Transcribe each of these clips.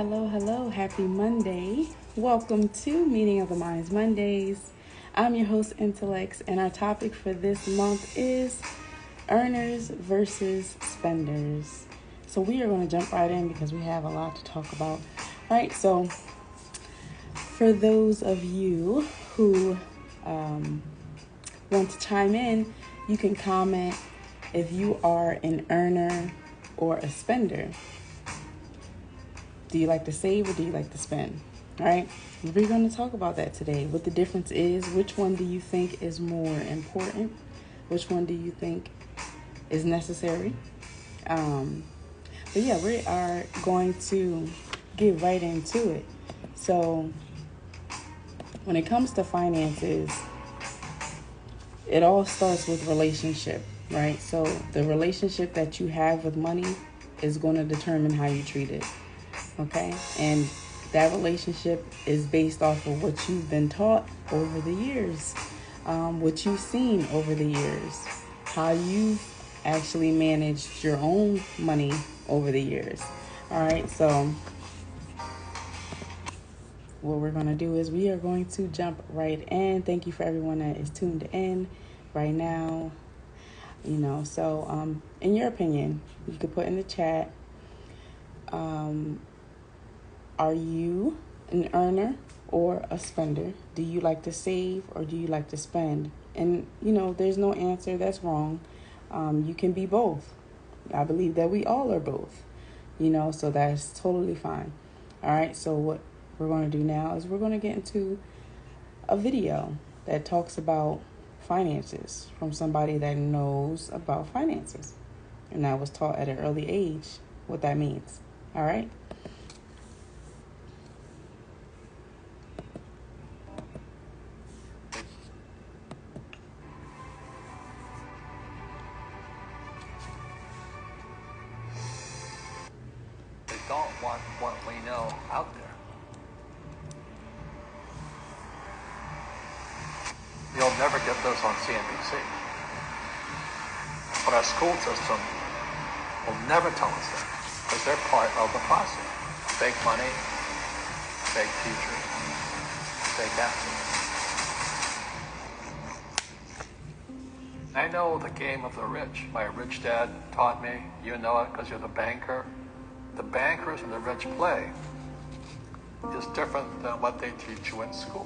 Hello, hello. Happy Monday. Welcome to Meeting of the Minds Mondays. I'm your host, Intellects, and our topic for this month is earners versus spenders. So we are going to jump right in because we have a lot to talk about. All right, so for those of you who want to chime in, you can comment if you are an earner or a spender. Do you like to save or do you like to spend? All right, we're going to talk about that today. What the difference is, which one do you think is more important? Which one do you think is necessary? But yeah, we are going to get right into it. So when it comes to finances, it all starts with relationship, right? So the relationship that you have with money is going to determine how you treat it. Okay, and that relationship is based off of what you've been taught over the years, what you've seen over the years, how you've actually managed your own money over the years. All right, so what we're going to do is we are going to jump right in. Thank you for everyone that is tuned in right now. So in your opinion, you could put in the chat, are you an earner or a spender? Do you like to save or do you like to spend? And, there's no answer that's wrong. You can be both. I believe that we all are both, so that's totally fine. All right, so what we're going to do now is we're going to get into a video that talks about finances from somebody that knows about finances. And I was taught at an early age what that means. All right. Don't want what we know out there. You'll never get this on CNBC. But our school system will never tell us that because they're part of the process. Fake money, fake teachers, fake athletes. I know the game of the rich. My rich dad taught me. You know it because you're the banker. The bankers and the rich play is different than what they teach you in school.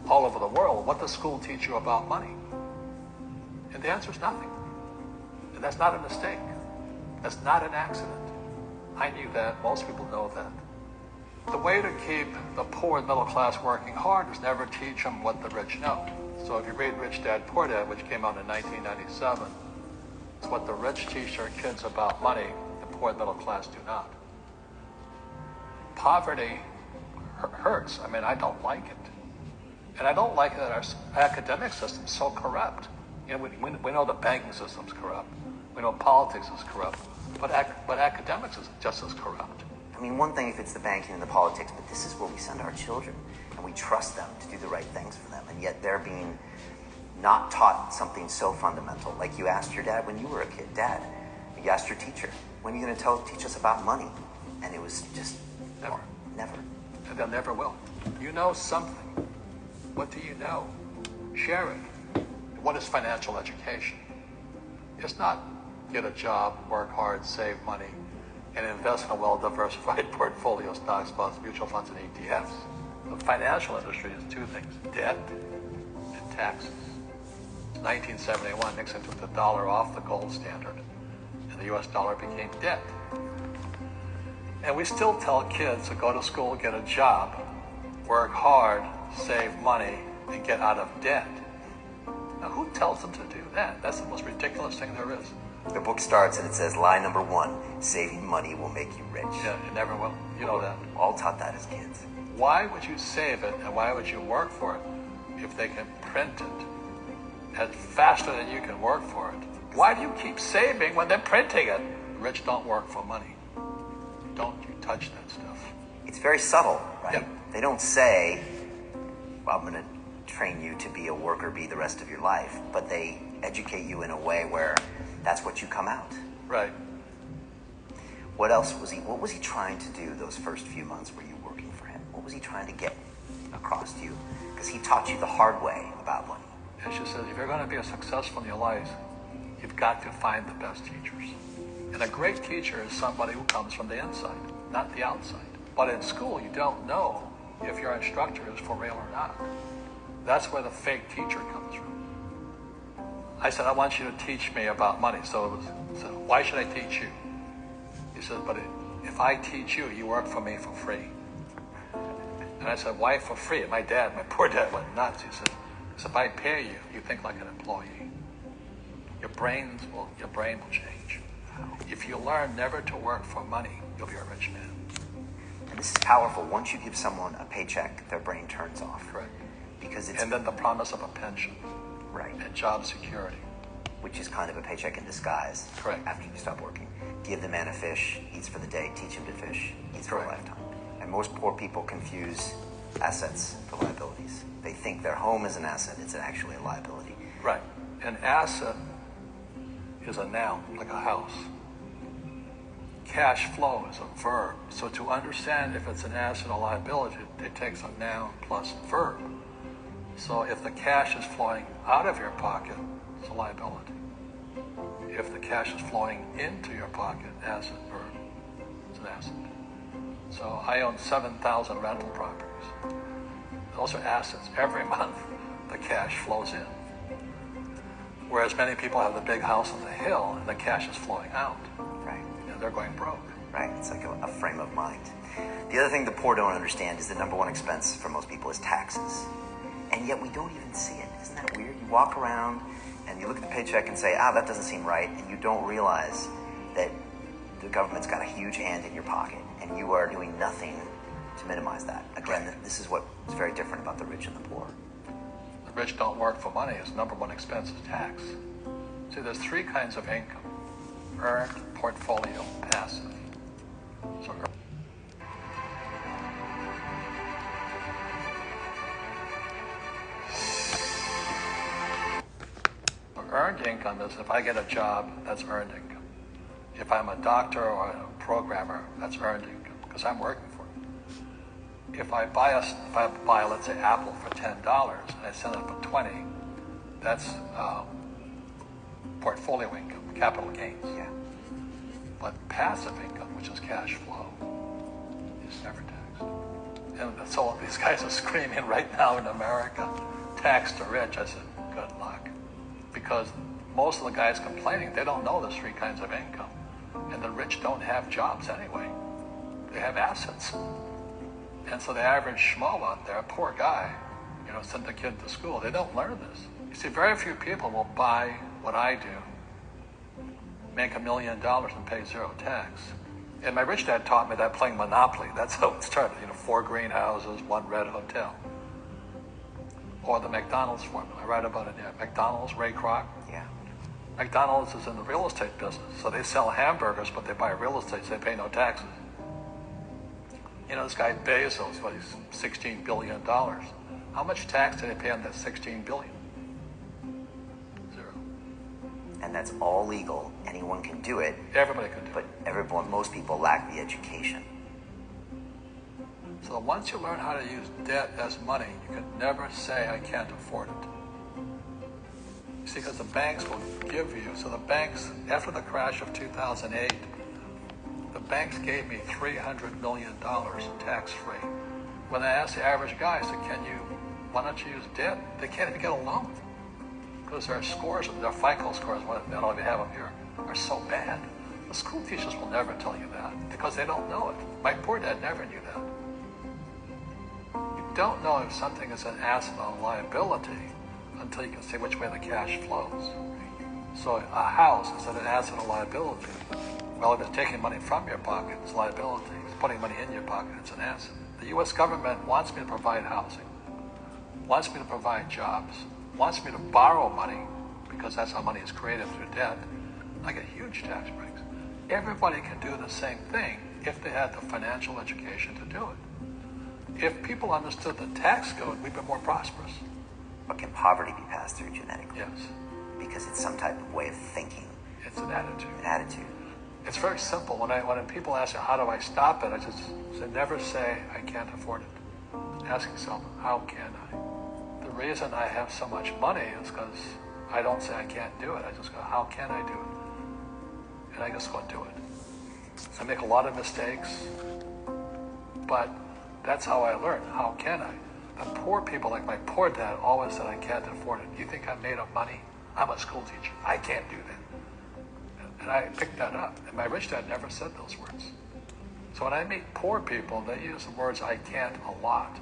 All over the world, what does school teach you about money? And the answer is nothing. And that's not a mistake. That's not an accident. I knew that. Most people know that. The way to keep the poor and middle class working hard is never teach them what the rich know. So if you read Rich Dad, Poor Dad, which came out in 1997, it's what the rich teach their kids about money. Poor and middle class do not. Poverty hurts. I don't like it. And I don't like that our academic system's so corrupt. We know the banking system's corrupt. We know politics is corrupt. But academics is just as corrupt. One thing if it's the banking and the politics, but this is where we send our children. And we trust them to do the right things for them. And yet they're being not taught something so fundamental. Like you asked your dad when you were a kid, Dad, you asked your teacher, when are you going to teach us about money? And it was just never. And they'll never will. You know something. What do you know? Share it. What is financial education? It's not get a job, work hard, save money, and invest in a well-diversified portfolio of stocks, bonds, mutual funds, and ETFs. The financial industry is two things, debt and taxes. 1971, Nixon took the dollar off the gold standard. The U.S. dollar became debt. And we still tell kids to go to school, get a job, work hard, save money, and get out of debt. Now, who tells them to do that? That's the most ridiculous thing there is. The book starts and it says, lie number 1, saving money will make you rich. Yeah, it never will. You know that. All taught that as kids. Why would you save it and why would you work for it if they can print it faster than you can work for it? Why do you keep saving when they're printing it? The rich don't work for money. Don't you touch that stuff. It's very subtle, right? Yep. They don't say, well, I'm going to train you to be a worker bee the rest of your life. But they educate you in a way where that's what you come out. Right. What else was he? What was he trying to do those first few months were you working for him? What was he trying to get across to you? Because he taught you the hard way about money. And she says, if you're going to be successful in your life, you've got to find the best teachers. And a great teacher is somebody who comes from the inside, not the outside. But in school, you don't know if your instructor is for real or not. That's where the fake teacher comes from. I said, I want you to teach me about money. So why should I teach you? He said, but if I teach you, you work for me for free. And I said, why for free? And my poor dad went nuts. He said, if I pay you, you think like an employee. Your brain will change. If you learn never to work for money, you'll be a rich man. And this is powerful. Once you give someone a paycheck, their brain turns off. Correct. Because it's... And then the promise of a pension. Right. And job security. Which is kind of a paycheck in disguise. Correct. After you stop working. Give the man a fish, eats for the day, teach him to fish, eats for a lifetime. And most poor people confuse assets for liabilities. They think their home is an asset, it's actually a liability. Right. An asset is a noun, like a house. Cash flow is a verb. So to understand if it's an asset or liability, it takes a noun plus verb. So if the cash is flowing out of your pocket, it's a liability. If the cash is flowing into your pocket, asset, verb, it's an asset. So I own 7,000 rental properties. Those are assets. Every month, the cash flows in. Whereas many people have the big house on the hill and the cash is flowing out. Right. They're going broke. Right. It's like a frame of mind. The other thing the poor don't understand is the number one expense for most people is taxes. And yet we don't even see it. Isn't that weird? You walk around and you look at the paycheck and say, that doesn't seem right. And you don't realize that the government's got a huge hand in your pocket and you are doing nothing to minimize that. Again, this is what is very different about the rich and the poor. The rich don't work for money. His number one expense is tax. See, there's three kinds of income. Earned, portfolio, passive. So earned income is if I get a job, that's earned income. If I'm a doctor or a programmer, that's earned income because I'm working for it. If I buy, let's say, Apple for $10 and I sell it for $20, that's portfolio income, capital gains. Yeah. But passive income, which is cash flow, is never taxed. And so these guys are screaming right now in America, tax the rich. I said, good luck. Because most of the guys complaining, they don't know there's three kinds of income. And the rich don't have jobs anyway. They have assets. And so the average schmo out there, a poor guy, send the kid to school, they don't learn this. You see, very few people will buy what I do, make $1 million and pay zero tax. And my rich dad taught me that playing Monopoly. That's how it started. 4 greenhouses, 1 red hotel. Or the McDonald's formula. I write about it there. McDonald's, Ray Kroc. Yeah. McDonald's is in the real estate business. So they sell hamburgers, but they buy real estate, so they pay no taxes. This guy Bezos, he's $16 billion. How much tax did they pay on that $16 billion? Zero. And that's all legal. Anyone can do it. Everybody can do it. But most people lack the education. So once you learn how to use debt as money, you can never say, I can't afford it. You see, because the banks will give you, so the banks, after the crash of 2008, the banks gave me $300 million tax-free. When I asked the average guy, I said, why don't you use debt? They can't even get a loan. Because their scores, their FICO scores, I don't even have them here, are so bad. The school teachers will never tell you that because they don't know it. My poor dad never knew that. You don't know if something is an asset or a liability until you can see which way the cash flows. So a house is an asset or liability. Well, if it's taking money from your pocket, it's liability. If it's putting money in your pocket, it's an asset. The U.S. government wants me to provide housing, wants me to provide jobs, wants me to borrow money because that's how money is created through debt. I get huge tax breaks. Everybody can do the same thing if they had the financial education to do it. If people understood the tax code, we'd be more prosperous. But can poverty be passed through genetically? Yes. Because it's some type of way of thinking. It's an attitude. An attitude. It's very simple. When people ask me, how do I stop it? I just say, never say, I can't afford it. Ask yourself, how can I? The reason I have so much money is because I don't say I can't do it. I just go, how can I do it? And I just go and do it. I make a lot of mistakes, but that's how I learn. How can I? The poor people, like my poor dad, always said, I can't afford it. You think I made up money? I'm a school teacher. I can't do that. And I picked that up. And my rich dad never said those words. So when I meet poor people, they use the words I can't a lot.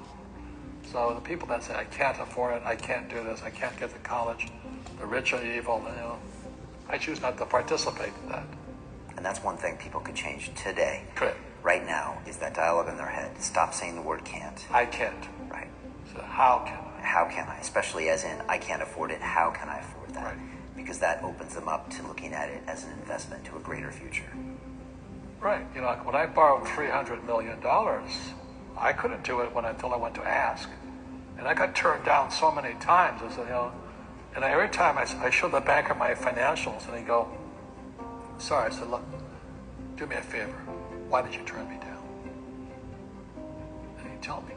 So the people that say, I can't afford it, I can't do this, I can't get to college, the rich are evil, I choose not to participate in that. And that's one thing people could change today. Correct. Right now, is that dialogue in their head. Stop saying the word can't. I can't. Right. So how can I? How can I? Especially as in, I can't afford it, how can I afford that? Right. Because that opens them up to looking at it as an investment to a greater future. Right. When I borrowed $300 million, I couldn't do it until I went to ask. And I got turned down so many times. I said, and every time I showed the banker my financials, and he'd go, sorry. I said, look, do me a favor. Why did you turn me down? And he'd tell me,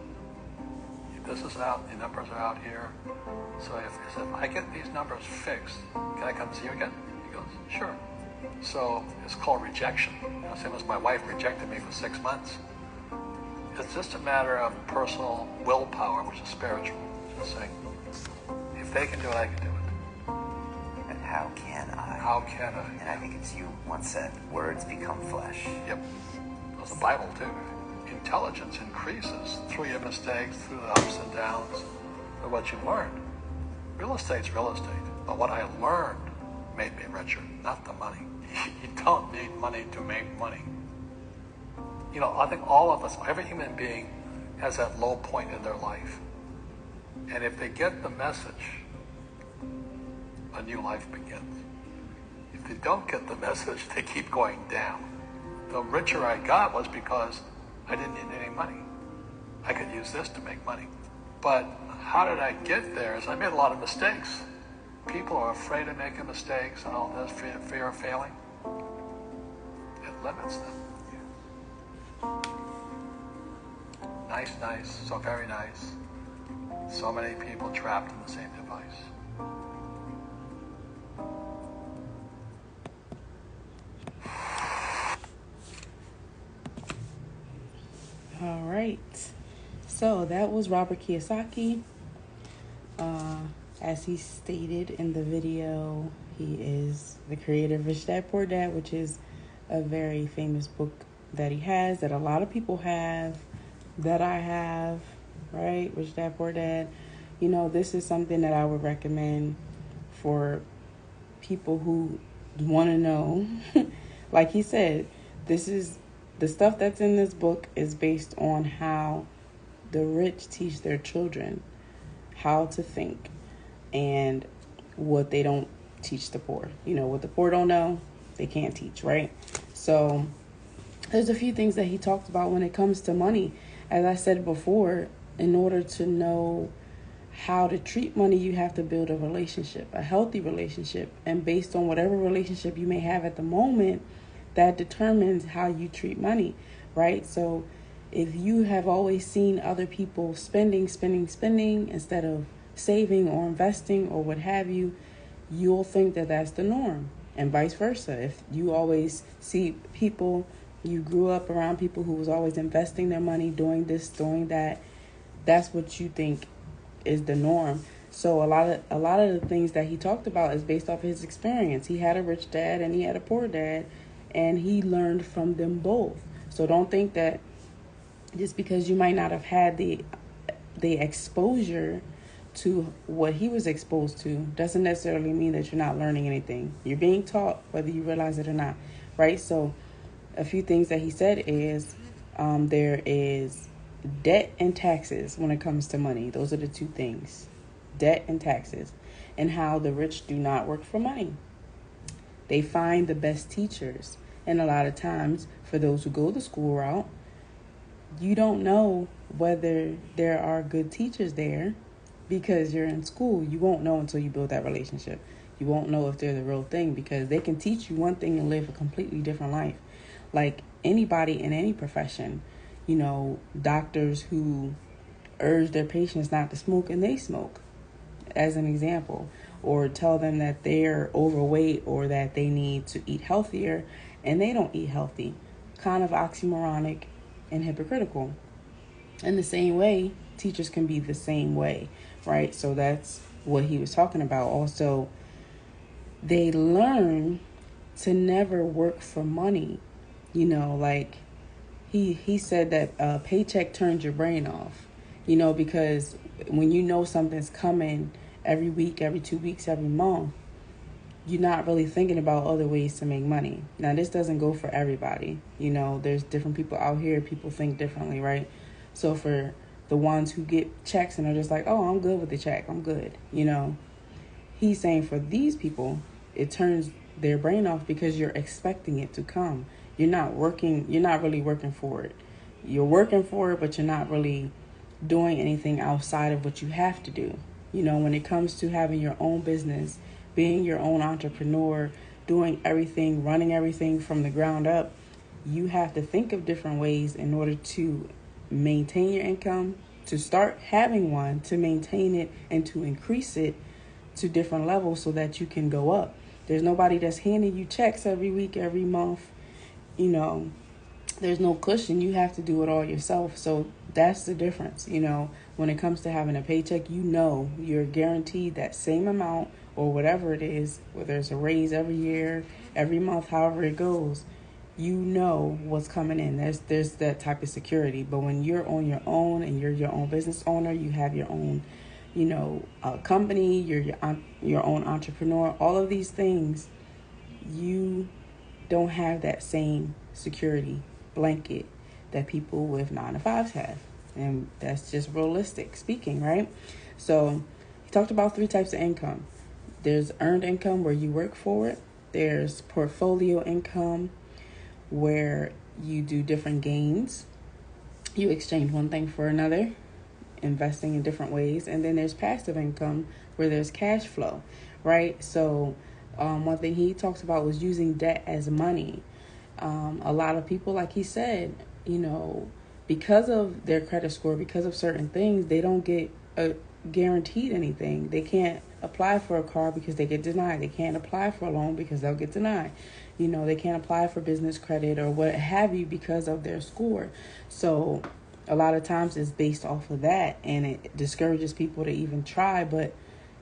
this is out, the numbers are out here. So if I get these numbers fixed, can I come see you again? He goes, sure. So it's called rejection. Same as my wife rejected me for 6 months. It's just a matter of personal willpower, which is spiritual. Just saying, if they can do it, I can do it. And how can I? How can I? And I think it's you once said, words become flesh. Yep. That's the Bible too. Intelligence increases through your mistakes, through the ups and downs, through what you learned. Real estate's real estate. But what I learned made me richer, not the money. You don't need money to make money. I think all of us, every human being has that low point in their life. And if they get the message, a new life begins. If they don't get the message, they keep going down. The richer I got was because I didn't need any money. I could use this to make money. But how did I get there? Is I made a lot of mistakes. People are afraid of making mistakes and all this, fear of failing. It limits them. Nice, so very nice. So many people trapped in the same device. All right. So that was Robert Kiyosaki. As he stated in the video, he is the creator of Rich Dad Poor Dad, which is a very famous book that he has, that a lot of people have, that I have, right? Rich Dad Poor Dad. This is something that I would recommend for people who want to know. Like he said, this is the stuff that's in this book is based on how the rich teach their children how to think and what they don't teach the poor. What the poor don't know, they can't teach, right? So there's a few things that he talked about when it comes to money. As I said before, in order to know how to treat money, you have to build a relationship, a healthy relationship. And based on whatever relationship you may have at the moment, that determines how you treat money, right? So if you have always seen other people spending instead of saving or investing or what have you, you'll think that that's the norm, and vice versa. If you always see people, you grew up around people who was always investing their money, doing this, doing that, that's what you think is the norm. So a lot of the things that he talked about is based off his experience. He had a rich dad and he had a poor dad, and he learned from them both. So don't think that just because you might not have had the exposure to what he was exposed to doesn't necessarily mean that you're not learning anything. You're being taught whether you realize it or not, right? So a few things that he said is there is debt and taxes when it comes to money. Those are the two things, debt and taxes, and how the rich do not work for money. They find the best teachers. And a lot of times, for those who go the school route, you don't know whether there are good teachers there because you're in school. You won't know until you build that relationship. You won't know if they're the real thing, because they can teach you one thing and live a completely different life. Like anybody in any profession, doctors who urge their patients not to smoke and they smoke, as an example, or tell them that they're overweight or that they need to eat healthier and they don't eat healthy. Kind of oxymoronic and hypocritical. In the same way, teachers can be the same way, right? So that's what he was talking about. Also, they learn to never work for money. Like he said that a paycheck turns your brain off, because when you know something's coming every week, every 2 weeks, every month, you're not really thinking about other ways to make money. Now, this doesn't go for everybody. There's different people out here. People think differently, right? So for the ones who get checks and are just like, oh, I'm good with the check, I'm good, he's saying for these people, it turns their brain off because you're expecting it to come. You're not really working for it. You're working for it, but you're not really doing anything outside of what you have to do. When it comes to having your own business, being your own entrepreneur, doing everything, running everything from the ground up, you have to think of different ways in order to maintain your income, to start having one, to maintain it, and to increase it to different levels so that you can go up. There's nobody that's handing you checks every week, every month. There's no cushion. You have to do it all yourself. So that's the difference. When it comes to having a paycheck, you're guaranteed that same amount or whatever it is, whether it's a raise every year, every month, however it goes, what's coming in. There's that type of security. But when you're on your own and you're your own business owner, you have your own, company, you're your own entrepreneur, all of these things, you don't have that same security blanket that people with 9-to-5s have. And that's just realistic speaking, right? So he talked about 3 types of income. There's earned income where you work for it. There's portfolio income where you do different gains. You exchange one thing for another, investing in different ways. And then there's passive income where there's cash flow, right? So one thing he talks about was using debt as money. A lot of people, like he said, because of their credit score, because of certain things, they don't get guaranteed anything. They can't apply for a car because they get denied. They can't apply for a loan because they'll get denied. They can't apply for business credit or what have you because of their score. So a lot of times it's based off of that, and it discourages people to even try. But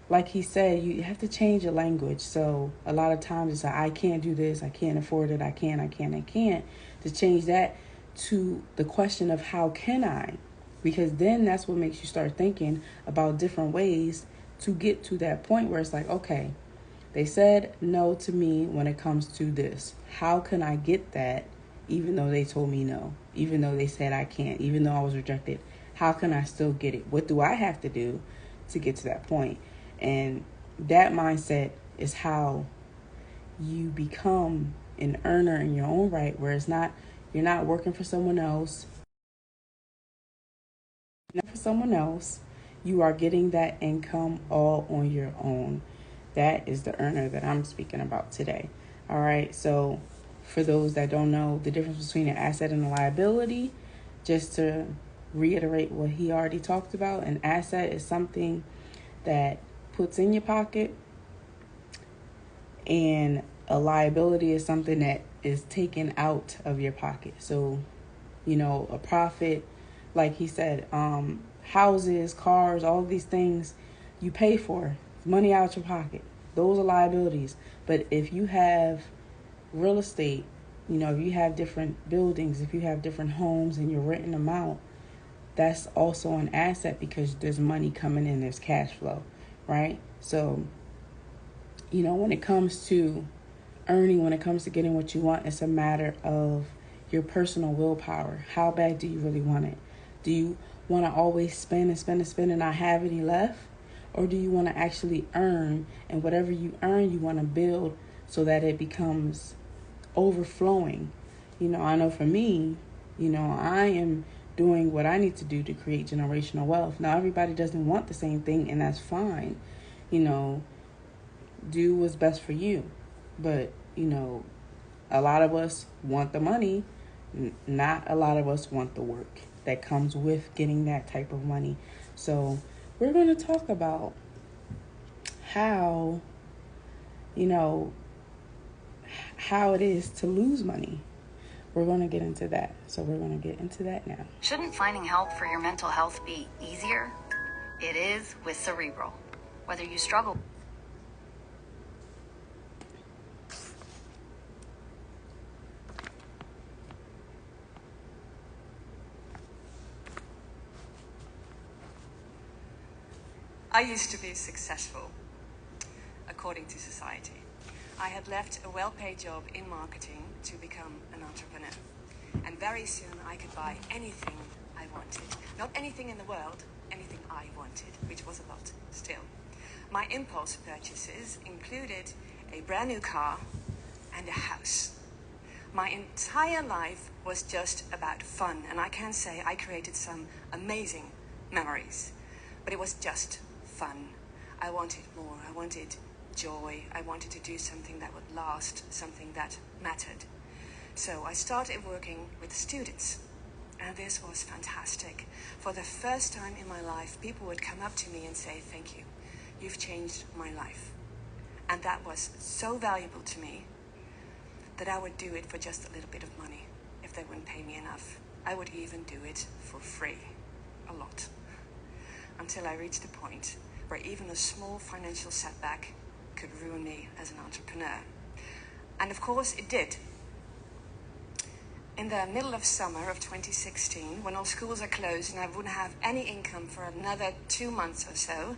like he said, you have to change your language. So a lot of times it's like, I can't do this, I can't afford it, I can't. To change that to the question of how can I? Because then that's what makes you start thinking about different ways to get to that point where it's like, okay, they said no to me when it comes to this. How can I get that even though they told me no? Even though they said I can't, even though I was rejected, how can I still get it? What do I have to do to get to that point? And that mindset is how you become an earner in your own right, where you're not working for someone else. You are getting that income all on your own. That is the earner that I'm speaking about today. All right. So for those that don't know the difference between an asset and a liability, just to reiterate what he already talked about, an asset is something that puts in your pocket, and a liability is something that is taken out of your pocket. So, a profit, like he said, houses, cars, all of these things you pay for, money out your pocket. Those are liabilities. But if you have real estate, if you have different buildings, if you have different homes and you're renting them out, that's also an asset because there's money coming in, there's cash flow, right? So, when it comes to earning, when it comes to getting what you want, it's a matter of your personal willpower. How bad do you really want it? Do you want to always spend and not have any left? Or do you want to actually earn, and whatever you earn, you want to build so that it becomes overflowing? I know for me, I am doing what I need to do to create generational wealth. Now, everybody doesn't want the same thing, and that's fine. do what's best for you. But, a lot of us want the money, not a lot of us want the work that comes with getting that type of money. So we're going to talk about how, how it is to lose money. We're going to get into that. So we're going to get into that now. Shouldn't finding help for your mental health be easier? It is with Cerebral. Whether you struggle... I used to be successful, according to society. I had left a well-paid job in marketing to become an entrepreneur. And very soon I could buy anything I wanted. Not anything in the world, anything I wanted, which was a lot still. My impulse purchases included a brand new car and a house. My entire life was just about fun, and I can say I created some amazing memories. But it was just fun. I wanted more. I wanted joy. I wanted to do something that would last, something that mattered. So I started working with students, and this was fantastic. For the first time in my life, people would come up to me and say, "Thank you. You've changed my life." And that was so valuable to me that I would do it for just a little bit of money if they wouldn't pay me enough. I would even do it for free, a lot, until I reached a point where even a small financial setback could ruin me as an entrepreneur. And of course it did. In the middle of summer of 2016, when all schools are closed and I wouldn't have any income for another 2 months or so,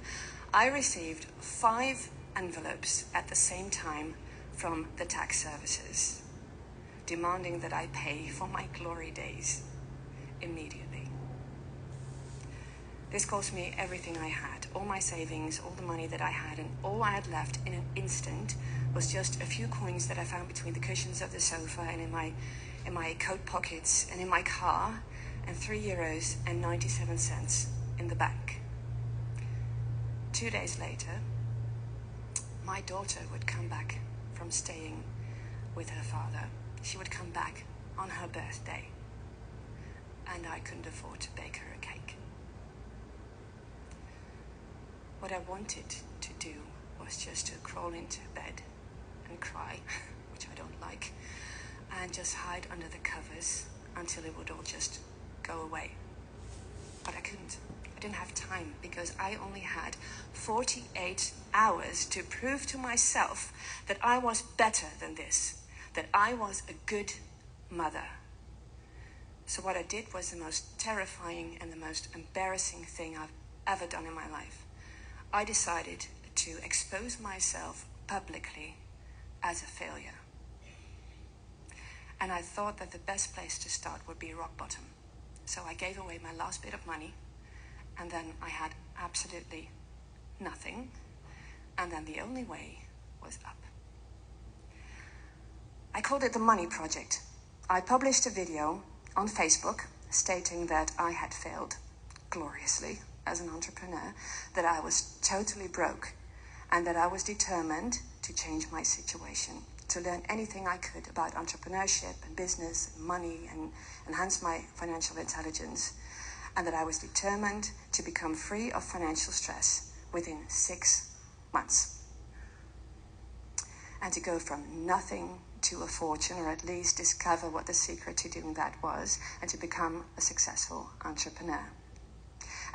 I received 5 envelopes at the same time from the tax services, demanding that I pay for my glory days immediately. This cost me everything I had, all my savings, all the money that I had, and all I had left in an instant was just a few coins that I found between the cushions of the sofa and in my coat pockets and in my car, and €3.97 in the bank. 2 days later, my daughter would come back from staying with her father. She would come back on her birthday, and I couldn't afford to bake her a cake. What I wanted to do was just to crawl into bed and cry, which I don't like, and just hide under the covers until it would all just go away. But I couldn't. I didn't have time because I only had 48 hours to prove to myself that I was better than this, that I was a good mother. So what I did was the most terrifying and the most embarrassing thing I've ever done in my life. I decided to expose myself publicly as a failure. And I thought that the best place to start would be rock bottom. So I gave away my last bit of money, and then I had absolutely nothing, and then the only way was up. I called it the Money Project. I published a video on Facebook stating that I had failed gloriously as an entrepreneur, that I was totally broke, and that I was determined to change my situation, to learn anything I could about entrepreneurship and business and money and enhance my financial intelligence, and that I was determined to become free of financial stress within 6 months, and to go from nothing to a fortune, or at least discover what the secret to doing that was, and to become a successful entrepreneur.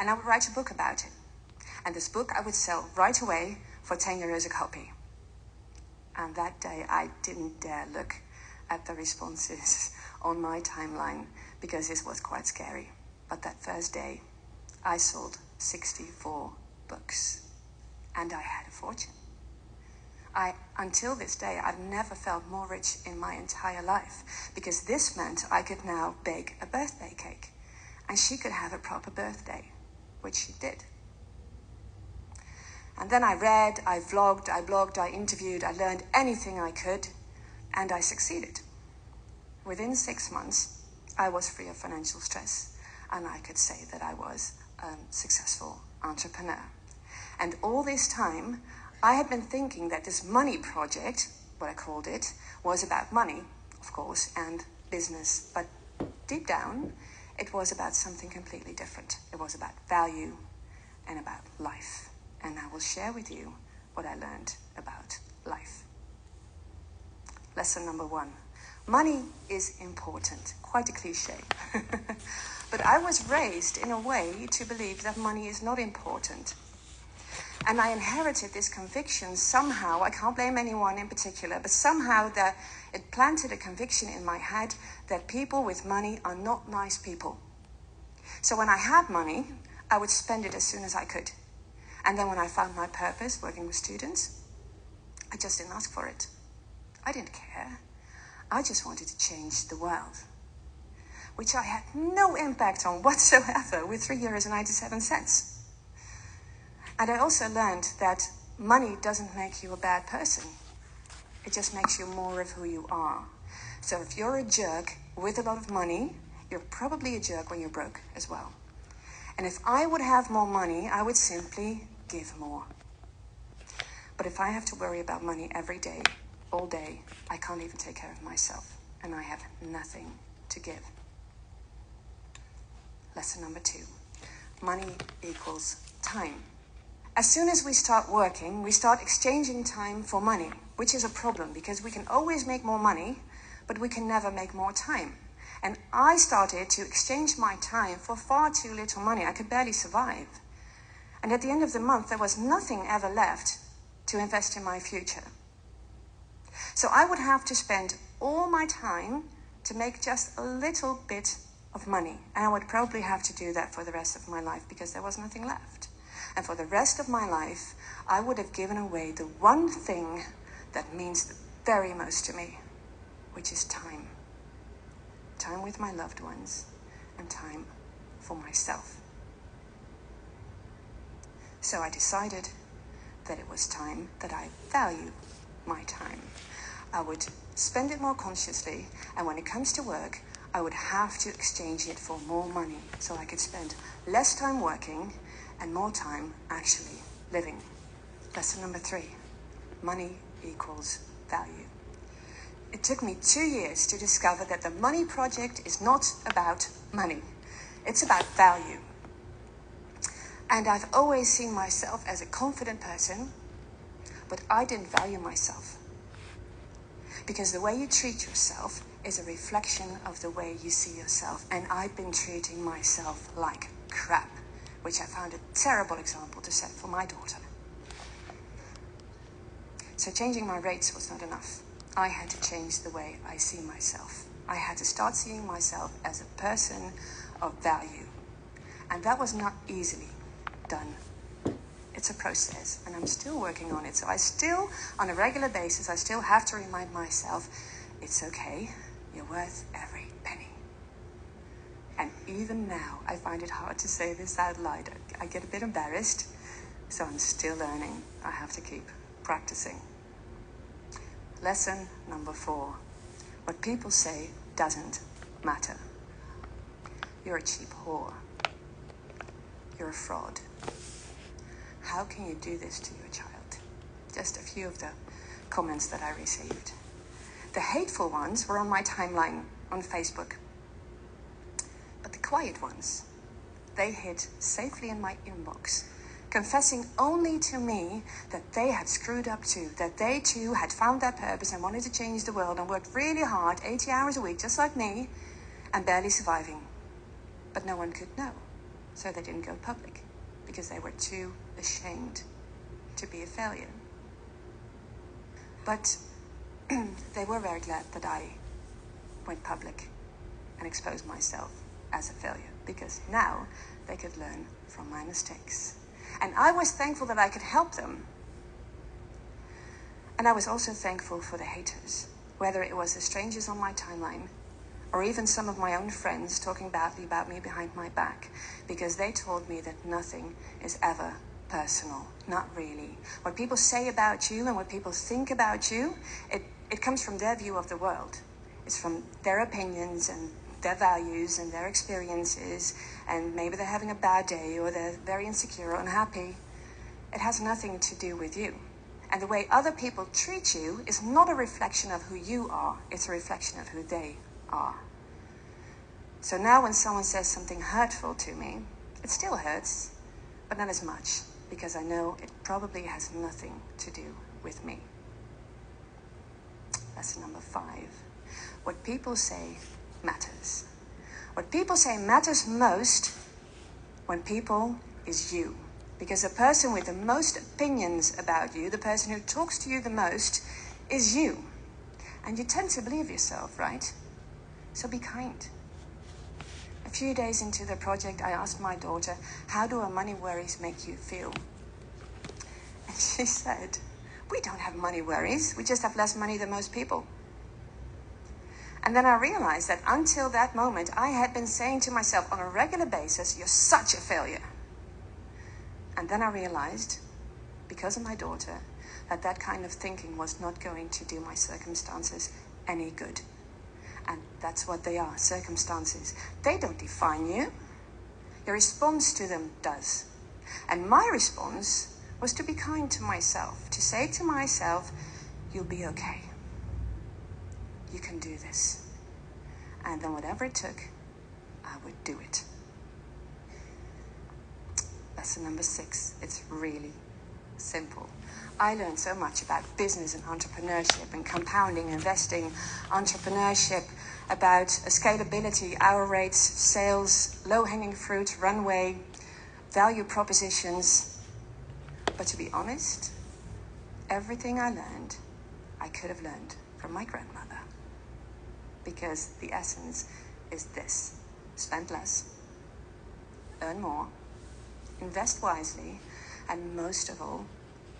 And I would write a book about it. And this book I would sell right away for €10 a copy. And that day I didn't dare look at the responses on my timeline because this was quite scary. But that first day I sold 64 books and I had a fortune. Until this day, I've never felt more rich in my entire life, because this meant I could now bake a birthday cake and she could have a proper birthday, which she did. And then I read, I vlogged, I blogged, I interviewed, I learned anything I could, and I succeeded. Within 6 months, I was free of financial stress, and I could say that I was a successful entrepreneur. And all this time, I had been thinking that this money project, what I called it, was about money, of course, and business. But deep down, it was about something completely different. It was about value and about life. And I will share with you what I learned about life. Lesson number 1. Money is important. Quite a cliche. But I was raised in a way to believe that money is not important. And I inherited this conviction somehow. I can't blame anyone in particular, but somehow that it planted a conviction in my head that people with money are not nice people. So when I had money, I would spend it as soon as I could. And then when I found my purpose working with students, I just didn't ask for it. I didn't care. I just wanted to change the world, which I had no impact on whatsoever with €3.97. And I also learned that money doesn't make you a bad person. It just makes you more of who you are. So if you're a jerk with a lot of money, you're probably a jerk when you're broke as well. And if I would have more money, I would simply give more. But if I have to worry about money every day, all day, I can't even take care of myself. And I have nothing to give. Lesson number 2. Money equals time. As soon as we start working, we start exchanging time for money, which is a problem because we can always make more money, but we can never make more time. And I started to exchange my time for far too little money. I could barely survive. And at the end of the month, there was nothing ever left to invest in my future. So I would have to spend all my time to make just a little bit of money. And I would probably have to do that for the rest of my life because there was nothing left. And for the rest of my life, I would have given away the one thing that means the very most to me, which is time. Time with my loved ones and time for myself. So I decided that it was time that I value my time. I would spend it more consciously, and when it comes to work, I would have to exchange it for more money so I could spend less time working and more time actually living. Lesson number 3. Money equals value. It took me 2 years to discover that the money project is not about money. It's about value. And I've always seen myself as a confident person, but I didn't value myself. Because the way you treat yourself is a reflection of the way you see yourself. And I've been treating myself like crap, which I found a terrible example to set for my daughter. So changing my rates was not enough. I had to change the way I see myself. I had to start seeing myself as a person of value. And that was not easily done. It's a process, and I'm still working on it. So I still, on a regular basis, I still have to remind myself, it's okay, you're worth every penny. And even now, I find it hard to say this out loud. I get a bit embarrassed, so I'm still learning. I have to keep practicing. Lesson number 4. What people say doesn't matter. You're a cheap whore. You're a fraud. How can you do this to your child? Just a few of the comments that I received. The hateful ones were on my timeline on Facebook. But the quiet ones, they hid safely in my inbox, confessing only to me that they had screwed up too, that they too had found their purpose and wanted to change the world and worked really hard, 80 hours a week, just like me, and barely surviving. But no one could know, so they didn't go public, because they were too ashamed to be a failure. But they were very glad that I went public and exposed myself as a failure, because now they could learn from my mistakes. And I was thankful that I could help them. And I was also thankful for the haters, whether it was the strangers on my timeline or even some of my own friends talking badly about me behind my back, because they told me that nothing is ever personal. Not really. What people say about you and what people think about you, it comes from their view of the world. It's from their opinions and their values and their experiences, and maybe they're having a bad day or they're very insecure or unhappy. It has nothing to do with you. And the way other people treat you is not a reflection of who you are, it's a reflection of who they are. So now when someone says something hurtful to me, it still hurts, but not as much, because I know it probably has nothing to do with me. Lesson number 5. What people say matters. What people say matters most when people is you. Because the person with the most opinions about you, the person who talks to you the most, is you. And you tend to believe yourself, right? So be kind. A few days into the project, I asked my daughter, how do our money worries make you feel? And she said, we don't have money worries. We just have less money than most people. And then I realized that until that moment, I had been saying to myself on a regular basis, you're such a failure. And then I realized, because of my daughter, that that kind of thinking was not going to do my circumstances any good. And that's what they are, circumstances. They don't define you. Your response to them does. And my response was to be kind to myself, to say to myself, you'll be okay. You can do this. And then whatever it took, I would do it. Lesson number 6, it's really simple. I learned so much about business and entrepreneurship and compounding, investing, entrepreneurship, about scalability, hour rates, sales, low-hanging fruit, runway, value propositions. But to be honest, everything I learned, I could have learned from my grandmother. Because the essence is this: spend less, earn more, invest wisely, and most of all,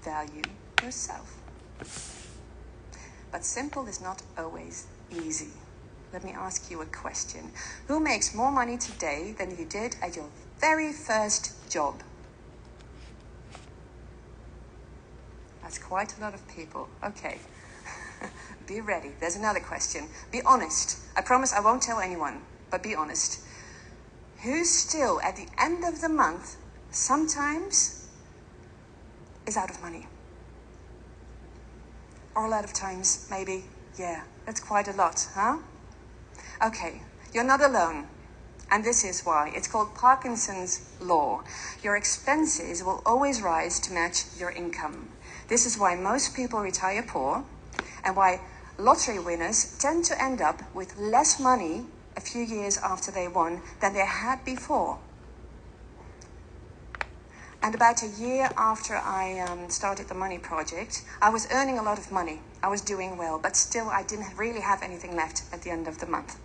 value yourself. But simple is not always easy. Let me ask you a question. Who makes more money today than you did at your very first job? That's quite a lot of people. Okay. Be ready. There's another question. Be honest. I promise I won't tell anyone, but be honest. Who still, at the end of the month, sometimes is out of money? Or a lot of times, maybe. Yeah, that's quite a lot, huh? Okay, you're not alone. And this is why. It's called Parkinson's law. Your expenses will always rise to match your income. This is why most people retire poor, and why lottery winners tend to end up with less money a few years after they won than they had before. And about a year after I started the money project, I was earning a lot of money. I was doing well, but still I didn't really have anything left at the end of the month.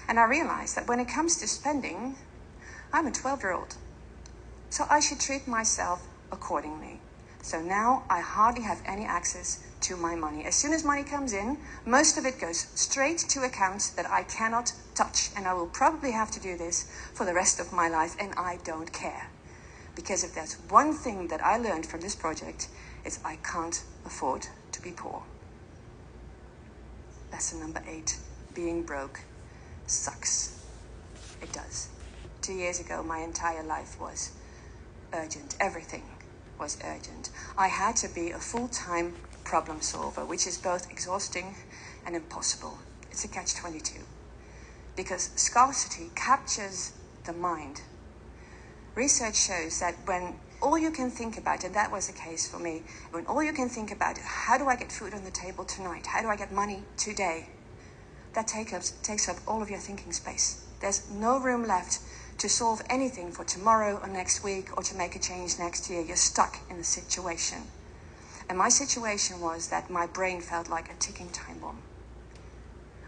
And I realized that when it comes to spending, I'm a 12-year-old. So I should treat myself accordingly. So now I hardly have any access to my money. As soon as money comes in, most of it goes straight to accounts that I cannot touch. And I will probably have to do this for the rest of my life, and I don't care. Because if there's one thing that I learned from this project, it's I can't afford to be poor. Lesson number 8, being broke sucks. It does. 2 years ago, my entire life was urgent. Everything was urgent. I had to be a full-time problem solver, which is both exhausting and impossible. It's a catch-22. Because scarcity captures the mind. Research shows that when all you can think about, and that was the case for me, when all you can think about is how do I get food on the table tonight? How do I get money today? That takes up all of your thinking space. There's no room left to solve anything for tomorrow or next week or to make a change next year. You're stuck in the situation. And my situation was that my brain felt like a ticking time bomb.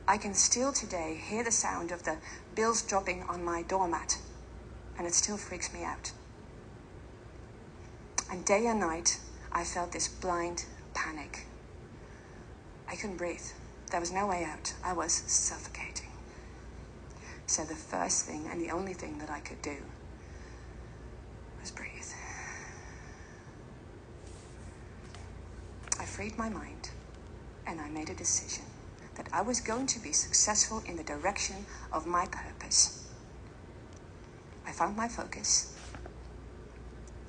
I can still today hear the sound of the bills dropping on my doormat, and it still freaks me out. And day and night, I felt this blind panic. I couldn't breathe. There was no way out. I was suffocating. So the first thing and the only thing that I could do was breathe. I freed my mind, and I made a decision that I was going to be successful in the direction of my purpose. I found my focus.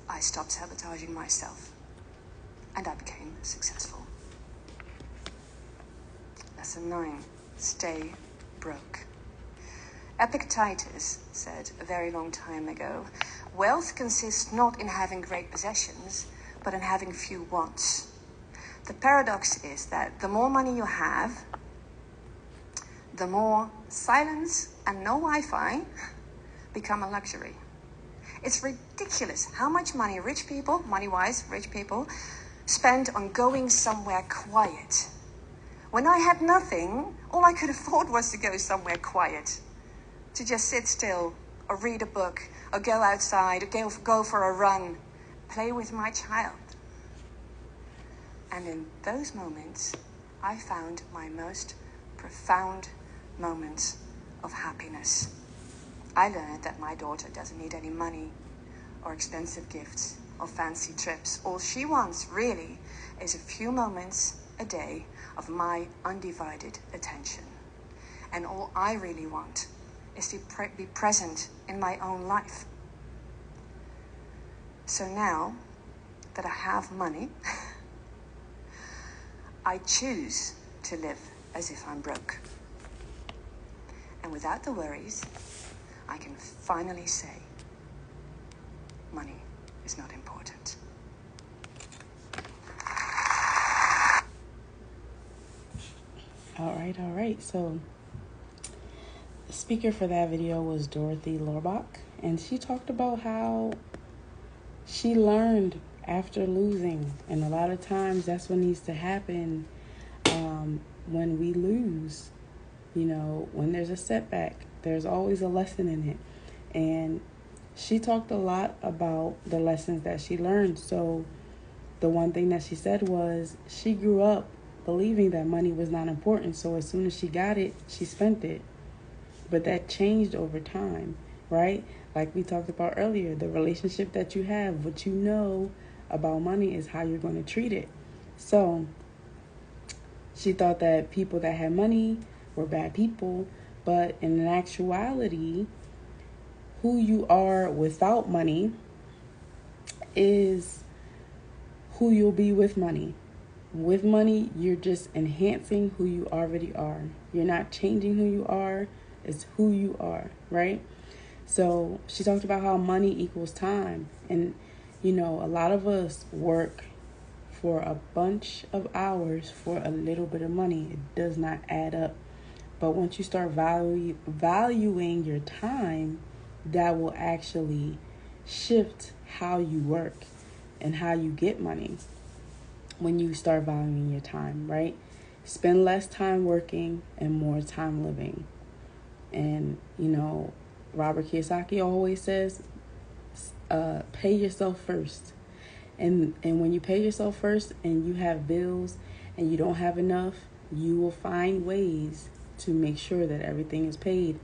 I stopped sabotaging myself. and I became successful. Lesson 9. Stay broke. Epictetus said a very long time ago, wealth consists not in having great possessions, but in having few wants. The paradox is that the more money you have, the more silence and no Wi-Fi become a luxury. It's ridiculous how much money rich people, money-wise, rich people, spend on going somewhere quiet. When I had nothing, all I could afford was to go somewhere quiet. To just sit still, or read a book, or go outside, or go for a run, play with my child. And in those moments, I found my most profound moments of happiness. I learned that my daughter doesn't need any money or expensive gifts or fancy trips. All she wants, really, is a few moments a day of my undivided attention. And all I really want is to be present in my own life. So now that I have money, I choose to live as if I'm broke. And without the worries, I can finally say, money is not important. All right. So the speaker for that video was Dorothy Lorbach, and she talked about how she learned after losing. And a lot of times that's what needs to happen when we lose. You know, when there's a setback, there's always a lesson in it. And she talked a lot about the lessons that she learned. So the one thing that she said was she grew up believing that money was not important. So as soon as she got it, she spent it. But that changed over time, right? Like we talked about earlier, the relationship that you have, what you know about money is how you're going to treat it. So she thought that people that had money were bad people, but in actuality, who you are without money is who you'll be with money. With money, you're just enhancing who you already are. You're not changing who you are, it's who you are, right? So she talked about how money equals time. And, you know, a lot of us work for a bunch of hours for a little bit of money. It does not add up. But once you start valuing your time, that will actually shift how you work and how you get money. When you start valuing your time, right? Spend less time working and more time living. And, you know, Robert Kiyosaki always says, pay yourself first. And when you pay yourself first and you have bills and you don't have enough, you will find ways to make sure that everything is paid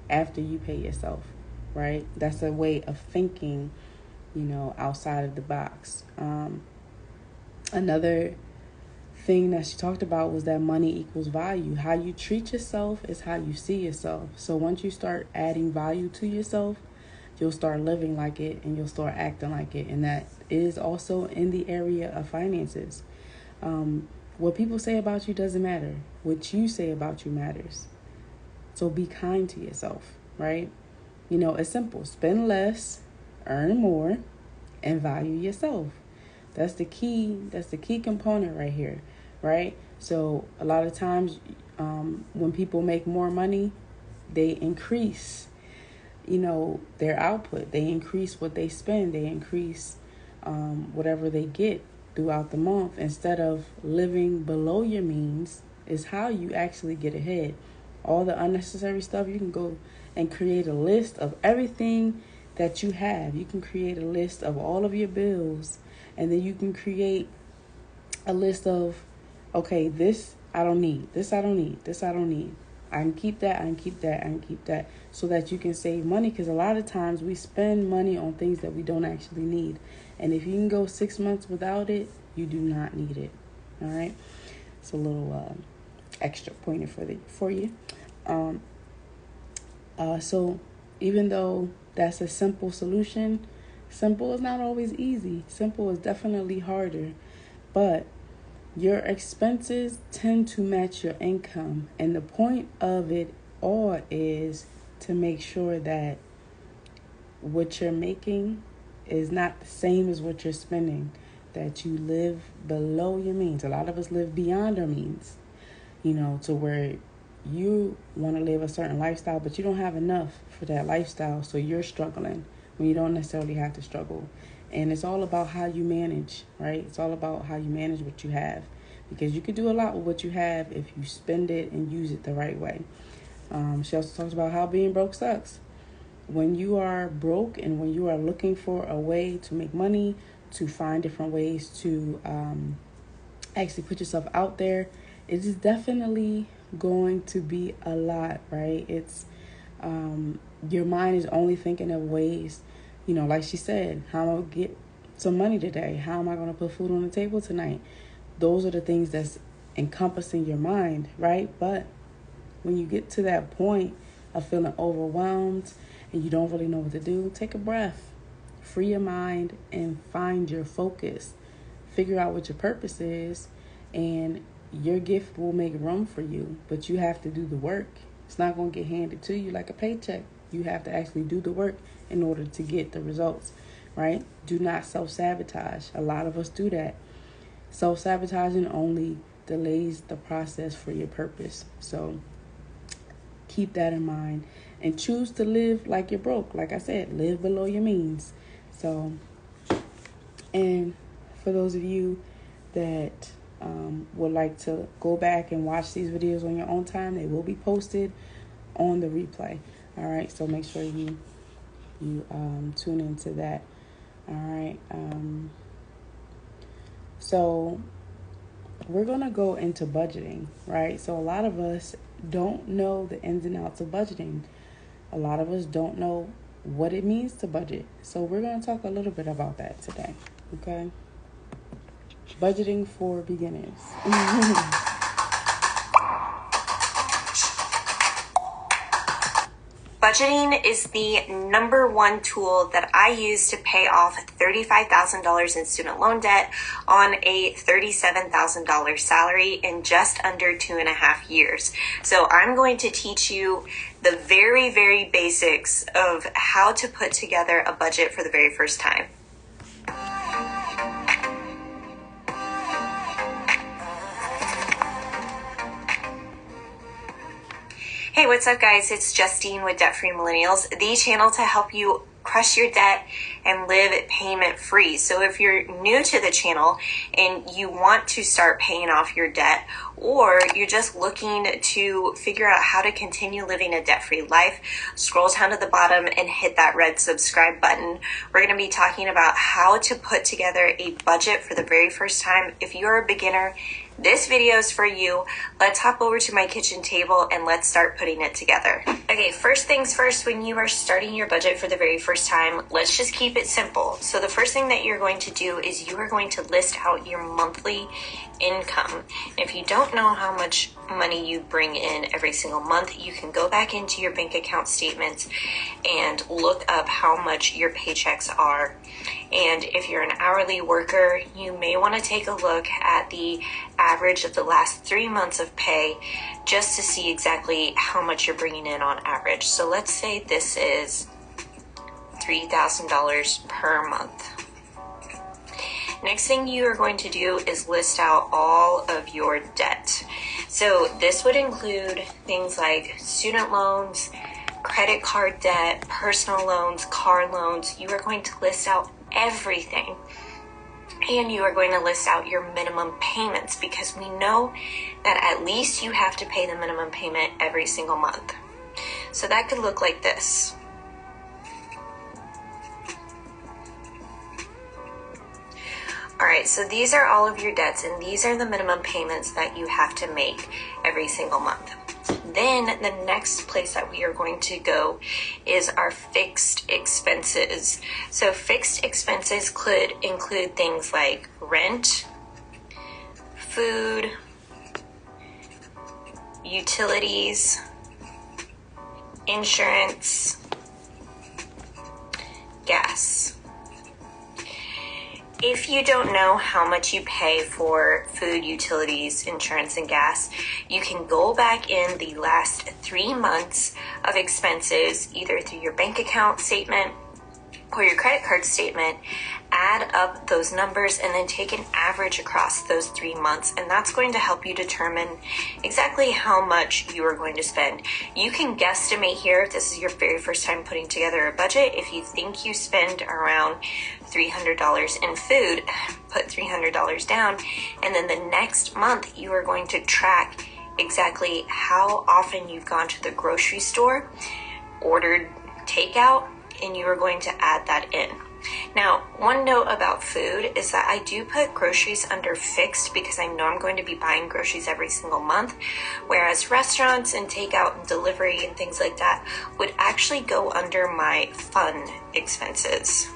after you pay yourself, right? That's a way of thinking, you know, outside of the box. Another thing that she talked about was that money equals value. How you treat yourself is how you see yourself. So once you start adding value to yourself, you'll start living like it and you'll start acting like it. And that is also in the area of finances. What people say about you doesn't matter. What you say about you matters. So be kind to yourself, right? You know, it's simple. Spend less, earn more, and value yourself. That's the key component right here, right? So a lot of times when people make more money, they increase, you know, their output. They increase what they spend. They increase whatever they get throughout the month. Instead of living below your means is how you actually get ahead. All the unnecessary stuff, you can go and create a list of everything that you have. You can create a list of all of your bills. And then you can create a list of, okay, this I don't need, this I don't need, this I don't need. I can keep that, I can keep that, I can keep that, so that you can save money. Because a lot of times we spend money on things that we don't actually need. And if you can go 6 months without it, you do not need it. All right? It's a little extra pointer for you. So even though that's a simple solution, simple is not always easy. Simple is definitely harder. but your expenses tend to match your income. And the point of it all is to make sure that what you're making is not the same as what you're spending, that you live below your means. A lot of us live beyond our means, to where you want to live a certain lifestyle, but you don't have enough for that lifestyle, so you're struggling when you don't necessarily have to struggle. And it's all about how you manage, right? It's all about how you manage what you have, because you can do a lot with what you have if you spend it and use it the right way. She also talks about how being broke sucks. When you are broke and when you are looking for a way to make money, to find different ways to actually put yourself out there, it is definitely going to be a lot, right? It's your mind is only thinking of ways, like she said, how am I going to get some money today? How am I going to put food on the table tonight? Those are the things that's encompassing your mind, right? But when you get to that point of feeling overwhelmed and you don't really know what to do, take a breath, free your mind, and find your focus. Figure out what your purpose is, and your gift will make room for you, but you have to do the work. It's not going to get handed to you like a paycheck. You have to actually do the work in order to get the results, right? Do not self-sabotage. A lot of us do that. Self-sabotaging only delays the process for your purpose. So keep that in mind and choose to live like you're broke. Like I said, live below your means. So, and for those of you that would like to go back and watch these videos on your own time, they will be posted on the replay. All right, so make sure you tune into that. All right. So we're gonna go into budgeting, right? So a lot of us don't know the ins and outs of budgeting. A lot of us don't know what it means to budget. So we're gonna talk a little bit about that today. Okay. Budgeting for beginners. Budgeting is the number one tool that I use to pay off $35,000 in student loan debt on a $37,000 salary in just under 2.5 years. So I'm going to teach you the very, very basics of how to put together a budget for the very first time. Hey, what's up guys? It's Justine with Debt Free Millennials, the channel to help you crush your debt and live payment free. So if you're new to the channel and you want to start paying off your debt, or you're just looking to figure out how to continue living a debt-free life, scroll down to the bottom and hit that red subscribe button. We're going to be talking about how to put together a budget for the very first time. If you're a beginner, this video is for you. Let's hop over to my kitchen table and let's start putting it together. Okay, first things first, when you are starting your budget for the very first time, let's just keep it simple. So the first thing that you're going to do is you are going to list out your monthly income. If you don't know how much money you bring in every single month, you can go back into your bank account statements and look up how much your paychecks are. And if you're an hourly worker, you may want to take a look at the average of the last 3 months of pay just to see exactly how much you're bringing in on average. So let's say this is $3,000 per month. Next thing you are going to do is list out all of your debt. So this would include things like student loans, credit card debt, personal loans, car loans. You are going to list out everything. And you are going to list out your minimum payments, because we know that at least you have to pay the minimum payment every single month. So that could look like this. All right, so these are all of your debts, and these are the minimum payments that you have to make every single month. Then the next place that we are going to go is our fixed expenses. So fixed expenses could include things like rent, food, utilities, insurance, gas. If you don't know how much you pay for food, utilities, insurance, and gas, you can go back in the last 3 months of expenses, either through your bank account statement or your credit card statement, add up those numbers, and then take an average across those 3 months. And that's going to help you determine exactly how much you are going to spend. You can guesstimate here if this is your very first time putting together a budget. If you think you spend around $300 in food, put $300 down, and then the next month you are going to track exactly how often you've gone to the grocery store, ordered takeout, and you are going to add that in. Now, one note about food is that I do put groceries under fixed because I know I'm going to be buying groceries every single month, whereas restaurants and takeout and delivery and things like that would actually go under my fun expenses.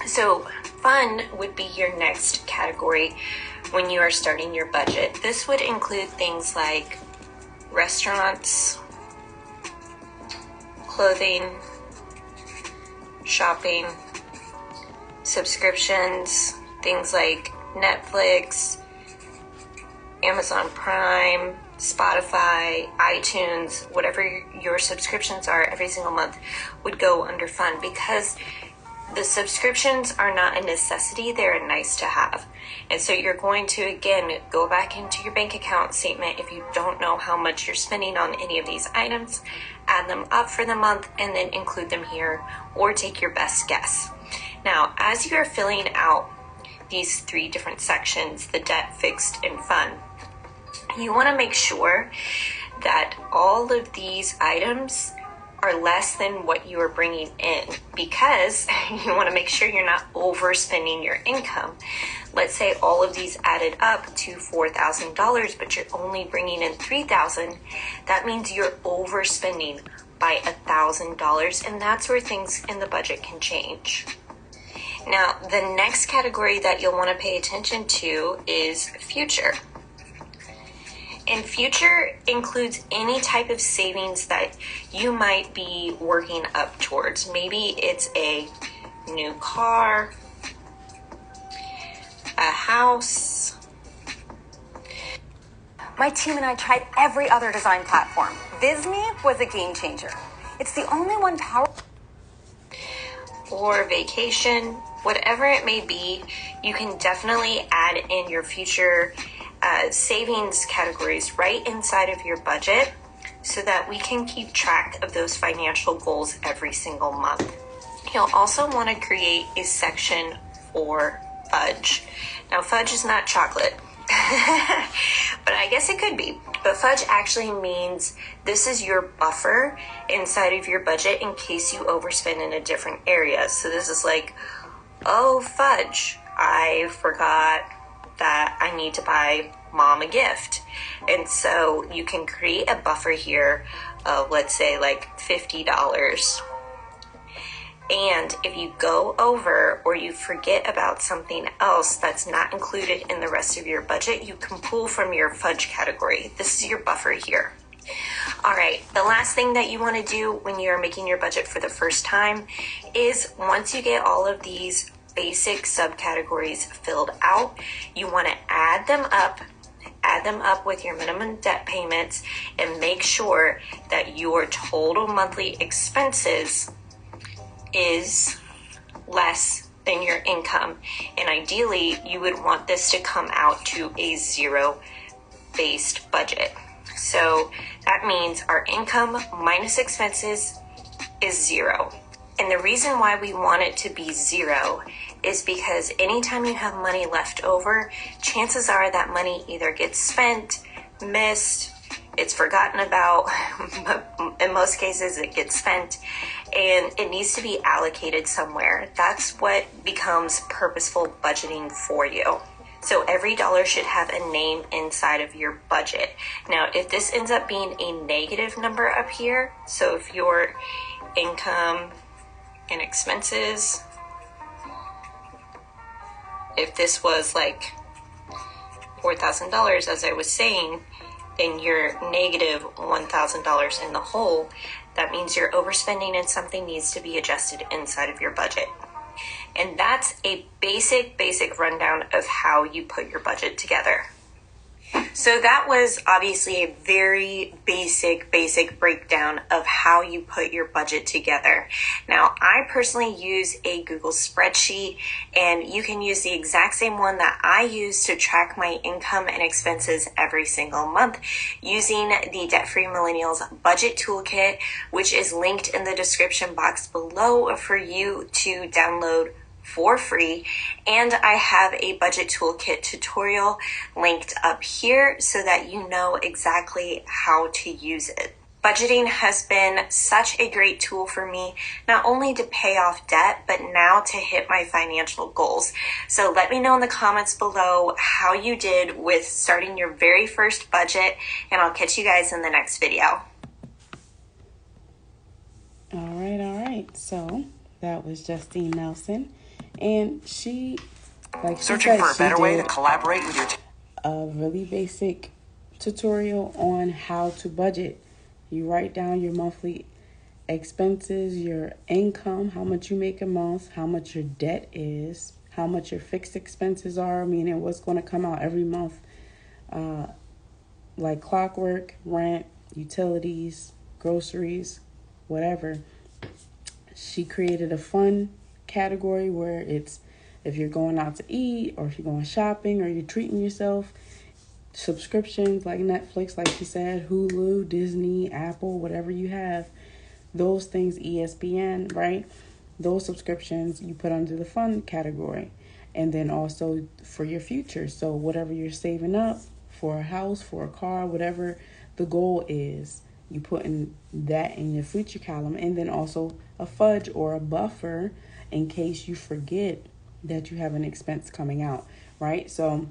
So fun would be your next category when you are starting your budget. This would include things like restaurants, clothing, shopping, subscriptions, things like Netflix, Amazon Prime, Spotify, iTunes, whatever your subscriptions are every single month would go under fun, because the subscriptions are not a necessity, they're a nice to have. And so you're going to, again, go back into your bank account statement if you don't know how much you're spending on any of these items, add them up for the month, and then include them here, or take your best guess. Now, as you are filling out these 3 different sections, the debt, fixed, and fun, you want to make sure that all of these items are less than what you are bringing in, because you want to make sure you're not overspending your income. Let's say all of these added up to $4,000, but you're only bringing in $3,000. That means you're overspending by $1,000, and that's where things in the budget can change. Now, the next category that you'll want to pay attention to is future. And future includes any type of savings that you might be working up towards. Maybe it's a new car, a house. My team and I tried every other design platform. VisMe was a game changer. It's the only one powerful. Or vacation, whatever it may be, you can definitely add in your future savings categories right inside of your budget, so that we can keep track of those financial goals every single month. You'll also want to create a section for fudge. Now, fudge is not chocolate, but I guess it could be. But fudge actually means this is your buffer inside of your budget in case you overspend in a different area. So this is like, oh, fudge, I forgot that I need to buy mom a gift. And so you can create a buffer here of, let's say, like $50. And if you go over or you forget about something else that's not included in the rest of your budget, you can pull from your fudge category. This is your buffer here. All right, the last thing that you want to do when you're making your budget for the first time is, once you get all of these basic subcategories filled out, you want to add them up with your minimum debt payments, and make sure that your total monthly expenses is less than your income. And ideally, you would want this to come out to a zero-based budget. So that means our income minus expenses is zero. And the reason why we want it to be zero is because anytime you have money left over, chances are that money either gets spent, missed, it's forgotten about, but in most cases it gets spent, and it needs to be allocated somewhere. That's what becomes purposeful budgeting for you. So every dollar should have a name inside of your budget. Now, if this ends up being a negative number up here, so if your income and expenses, if this was like $4,000, as I was saying, then you're negative $1,000 in the hole. That means you're overspending and something needs to be adjusted inside of your budget. And that's a basic rundown of how you put your budget together. So that was obviously a very basic breakdown of how you put your budget together. Now, I personally use a Google spreadsheet, and you can use the exact same one that I use to track my income and expenses every single month using the Debt Free Millennials Budget Toolkit, which is linked in the description box below for you to download for free. And I have a budget toolkit tutorial linked up here so that you know exactly how to use it. Budgeting has been such a great tool for me, not only to pay off debt, but now to hit my financial goals. So let me know in the comments below how you did with starting your very first budget, and I'll catch you guys in the next video. All right. So that was Justine Nelson. And she, Searching for a better way to collaborate with your a really basic tutorial on how to budget. You write down your monthly expenses, your income, how much you make a month, how much your debt is, how much your fixed expenses are, meaning what's going to come out every month, like clockwork, rent, utilities, groceries, whatever. She created a fun category where it's if you're going out to eat, or if you're going shopping, or you're treating yourself, subscriptions like Netflix, like she said, Hulu, Disney, Apple, whatever you have, those things, ESPN, right? Those subscriptions you put under the fun category. And then also for your future, so whatever you're saving up for a house, for a car, whatever the goal is, you put in that in your future column. And then also a fudge or a buffer in case you forget that you have an expense coming out, right? So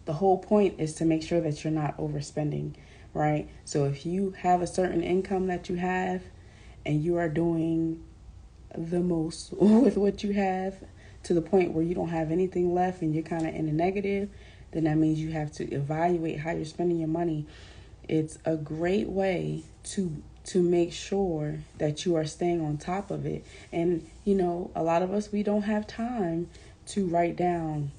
the whole point is to make sure that you're not overspending, right? So if you have a certain income that you have and you are doing the most with what you have to the point where you don't have anything left and you're kind of in a negative, then that means you have to evaluate how you're spending your money. It's a great way to make sure that you are staying on top of it. And, a lot of us, we don't have time to write down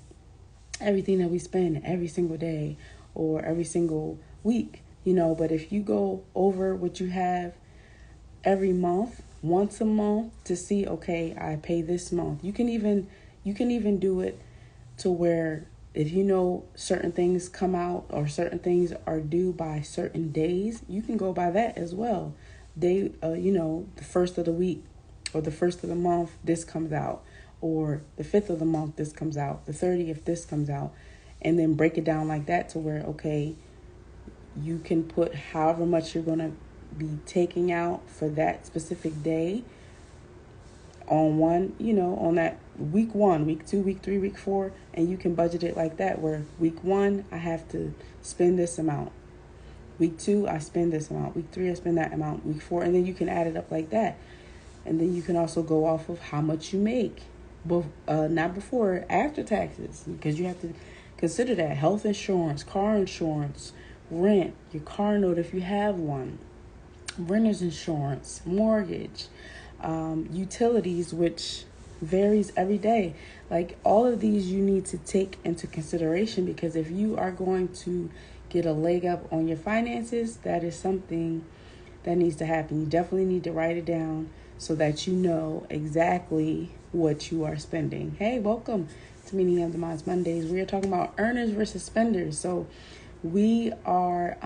everything that we spend every single day or every single week, but if you go over what you have every month, once a month, to see, okay, I pay this month. You can even do it to where if certain things come out or certain things are due by certain days, you can go by that as well. The first of the week or the first of the month, this comes out, or the 5th of the month, this comes out, the 30th, this comes out, and then break it down like that to where, okay, you can put however much you're going to be taking out for that specific day on on that week 1, week 2, week 3, week 4, and you can budget it like that, where week 1, I have to spend this amount. Week 2, I spend this amount. Week 3, I spend that amount. Week 4, and then you can add it up like that. And then you can also go off of how much you make, not before, after taxes, because you have to consider that health insurance, car insurance, rent, your car note if you have one, renter's insurance, mortgage, utilities, which varies every day. Like all of these you need to take into consideration, because if you are going to get a leg up on your finances, that is something that needs to happen. You definitely need to write it down so that you know exactly what you are spending. Hey, welcome to Meaning of the Minds Mondays. We are talking about earners versus spenders. So we are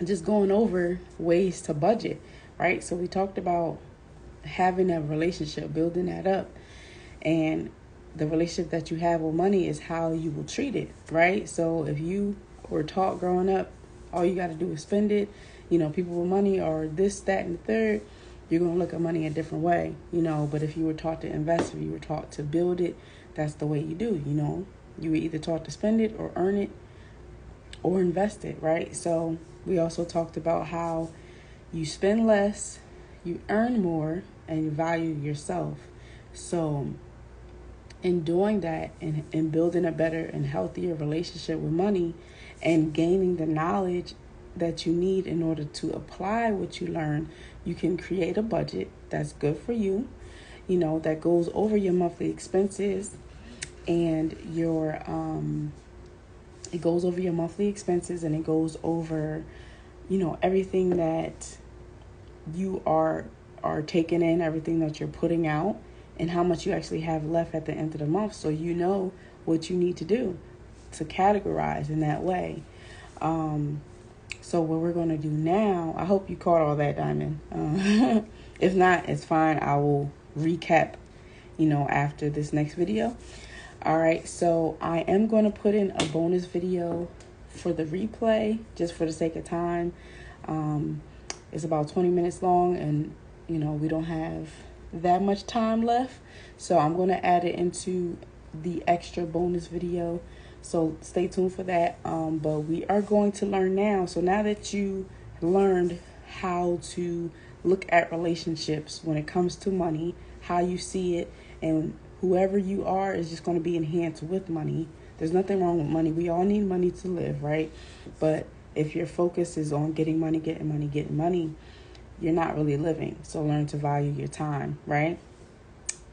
just going over ways to budget, right? So we talked about having a relationship, building that up. And the relationship that you have with money is how you will treat it, right? So if you were taught growing up, all you got to do is spend it, people with money are this, that, and the third, you're going to look at money a different way, but if you were taught to invest, if you were taught to build it, that's the way you do, you were either taught to spend it or earn it or invest it, right? So we also talked about how you spend less, you earn more, and you value yourself. So in doing that and building a better and healthier relationship with money and gaining the knowledge that you need in order to apply what you learn, you can create a budget that's good for you. that goes over your monthly expenses and your it goes over your monthly expenses, and it goes over everything that you are taking in, everything that you're putting out, and how much you actually have left at the end of the month, so you know what you need to do to categorize in that way. So what we're going to do now, I hope you caught all that, Diamond. If not, it's fine. I will recap, after this next video. All right, so I am going to put in a bonus video for the replay, just for the sake of time. It's about 20 minutes long, and, we don't have that much time left. So I'm going to add it into the extra bonus video. So stay tuned for that. But we are going to learn now. So now that you learned how to look at relationships when it comes to money, how you see it, and whoever you are is just going to be enhanced with money. There's nothing wrong with money. We all need money to live, right? But if your focus is on getting money, you're not really living. So learn to value your time, right?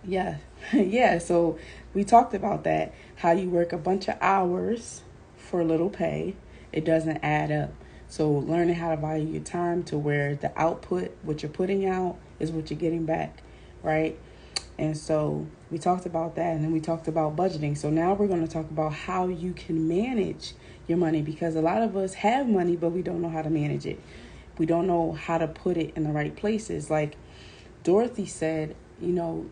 Yeah. Yeah. So we talked about that, how you work a bunch of hours for little pay. It doesn't add up. So learning how to value your time to where the output, what you're putting out, is what you're getting back, right? And so we talked about that, and then we talked about budgeting. So now we're going to talk about how you can manage your money, because a lot of us have money, but we don't know how to manage it. We don't know how to put it in the right places. Like Dorothy said,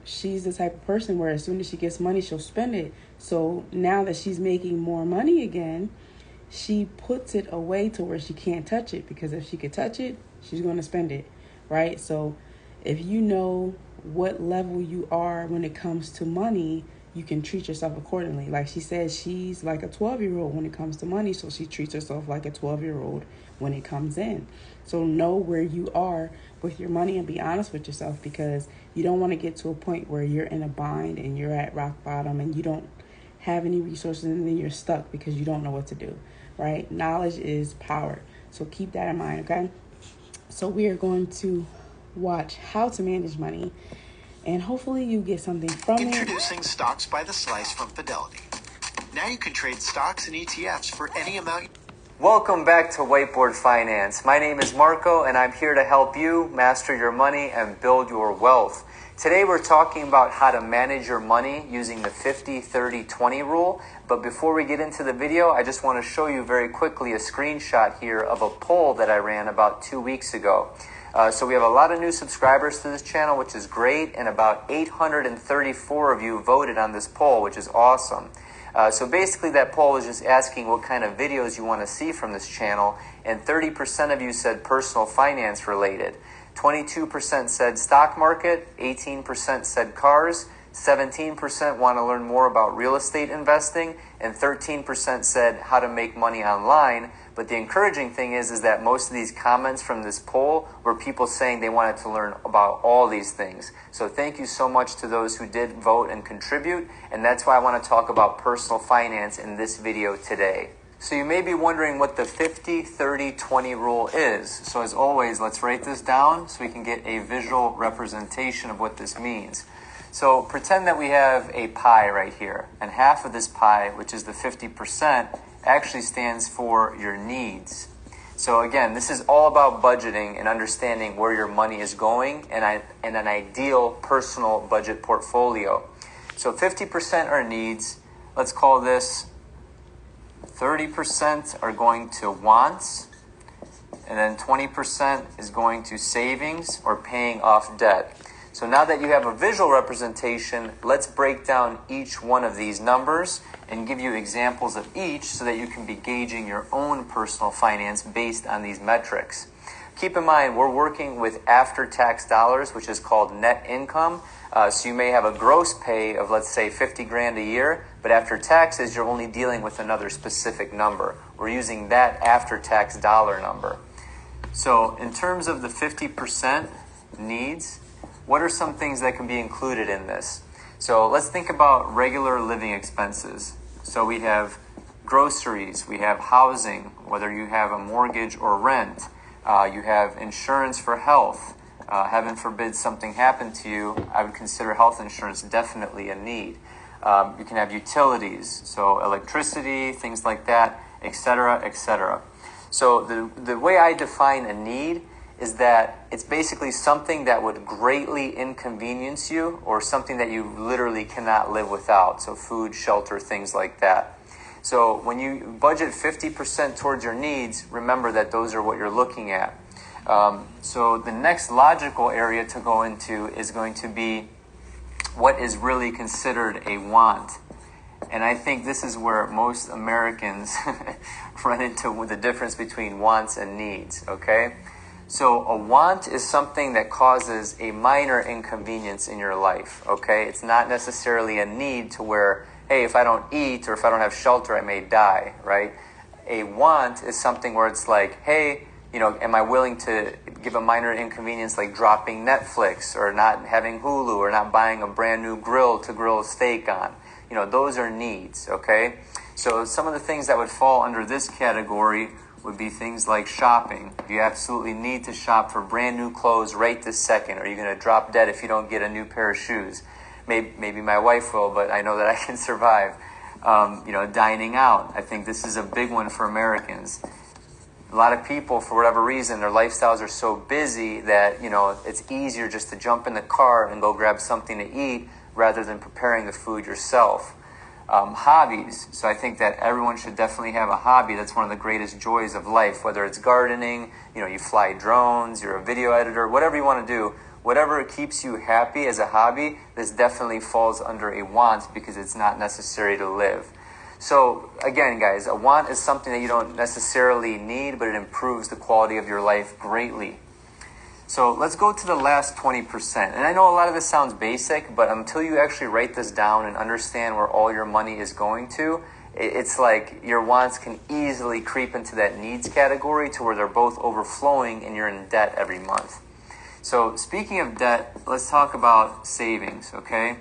she's the type of person where as soon as she gets money, she'll spend it. So now that she's making more money again, she puts it away to where she can't touch it, because if she could touch it, she's going to spend it, right? So if you know what level you are when it comes to money, you can treat yourself accordingly. Like she said, she's like a 12-year-old when it comes to money, so she treats herself like a 12-year-old when it comes in. So know where you are with your money and be honest with yourself, because you don't want to get to a point where you're in a bind and you're at rock bottom and you don't have any resources, and then you're stuck because you don't know what to do, right? Knowledge is power. So keep that in mind, okay? So we are going to watch how to manage money, and hopefully you get something from it. Introducing Stocks by the Slice from Fidelity. Now you can trade stocks and ETFs for any amount. Welcome back to Whiteboard Finance. My name is Marco, and I'm here to help you master your money and build your wealth. Today we're talking about how to manage your money using the 50-30-20 rule. But before we get into the video, I just want to show you very quickly a screenshot here of a poll that I ran about 2 weeks ago. So we have a lot of new subscribers to this channel, which is great, and about 834 of you voted on this poll, which is awesome. So basically that poll is just asking what kind of videos you want to see from this channel, and 30% of you said personal finance related. 22% said stock market, 18% said cars, 17% want to learn more about real estate investing, and 13% said how to make money online. But the encouraging thing is that most of these comments from this poll were people saying they wanted to learn about all these things. So thank you so much to those who did vote and contribute, and that's why I want to talk about personal finance in this video today. So you may be wondering what the 50-30-20 rule is. So as always, let's write this down so we can get a visual representation of what this means. So pretend that we have a pie right here, and half of this pie, which is the 50%, actually stands for your needs. So again, this is all about budgeting and understanding where your money is going and an ideal personal budget portfolio. So 50% are needs. Let's call this 30% are going to wants, and then 20% is going to savings or paying off debt. So now that you have a visual representation, let's break down each one of these numbers and give you examples of each so that you can be gauging your own personal finance based on these metrics. Keep in mind, we're working with after-tax dollars, which is called net income. So you may have a gross pay of, let's say, 50 grand a year, but after taxes, you're only dealing with another specific number. We're using that after-tax dollar number. So in terms of the 50% needs, what are some things that can be included in this? So let's think about regular living expenses. So we have groceries, we have housing, whether you have a mortgage or rent, you have insurance for health, heaven forbid something happened to you, I would consider health insurance definitely a need. You can have utilities, so electricity, things like that, etc., etc. So the way I define a need is that it's basically something that would greatly inconvenience you or something that you literally cannot live without. So food, shelter, things like that. So when you budget 50% towards your needs, remember that those are what you're looking at. So the next logical area to go into is going to be what is really considered a want. And I think this is where most Americans run into the difference between wants and needs, okay? So a want is something that causes a minor inconvenience in your life, okay? It's not necessarily a need to where, hey, if I don't eat or if I don't have shelter, I may die, right? A want is something where it's like, hey, you know, am I willing to give a minor inconvenience like dropping Netflix or not having Hulu or not buying a brand new grill to grill a steak on? You know, those are needs, okay? So some of the things that would fall under this category would be things like shopping. You absolutely need to shop for brand new clothes right this second, or you're going to drop dead if you don't get a new pair of shoes. Maybe my wife will, but I know that I can survive. You know, dining out. I think this is a big one for Americans. A lot of people, for whatever reason, their lifestyles are so busy that, you know, it's easier just to jump in the car and go grab something to eat rather than preparing the food yourself. Hobbies. So I think that everyone should definitely have a hobby. That's one of the greatest joys of life, whether it's gardening, you know, you fly drones, you're a video editor, whatever you want to do, whatever keeps you happy as a hobby, this definitely falls under a want because it's not necessary to live. So again, guys, a want is something that you don't necessarily need, but it improves the quality of your life greatly. So let's go to the last 20%. And I know a lot of this sounds basic, but until you actually write this down and understand where all your money is going to, it's like your wants can easily creep into that needs category to where they're both overflowing and you're in debt every month. So speaking of debt, let's talk about savings, okay?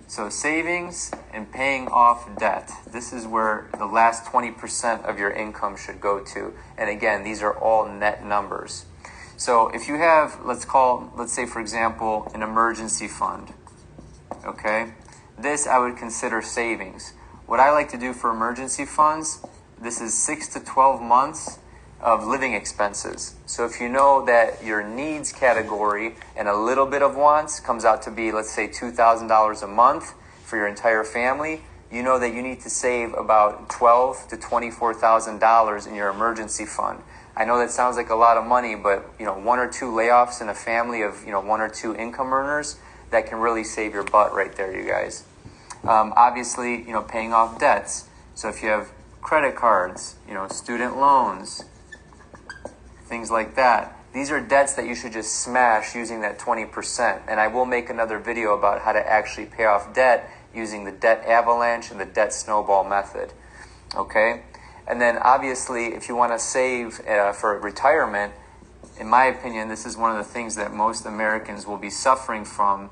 So savings and paying off debt. This is where the last 20% of your income should go to. And again, these are all net numbers. So if you have, let's say, for example, an emergency fund, okay? This I would consider savings. What I like to do for emergency funds, this is 6 to 12 months of living expenses. So if you know that your needs category and a little bit of wants comes out to be, let's say, $2,000 a month for your entire family, you know that you need to save about $12,000 to $24,000 in your emergency fund. I know that sounds like a lot of money, but you know, 1 or 2 layoffs in a family of 1 or 2 income earners, that can really save your butt right there, you guys. Obviously, paying off debts. So if you have credit cards, student loans, things like that, these are debts that you should just smash using that 20%. And I will make another video about how to actually pay off debt using the debt avalanche and the debt snowball method. Okay? And then obviously, if you want to save for retirement, in my opinion, this is one of the things that most Americans will be suffering from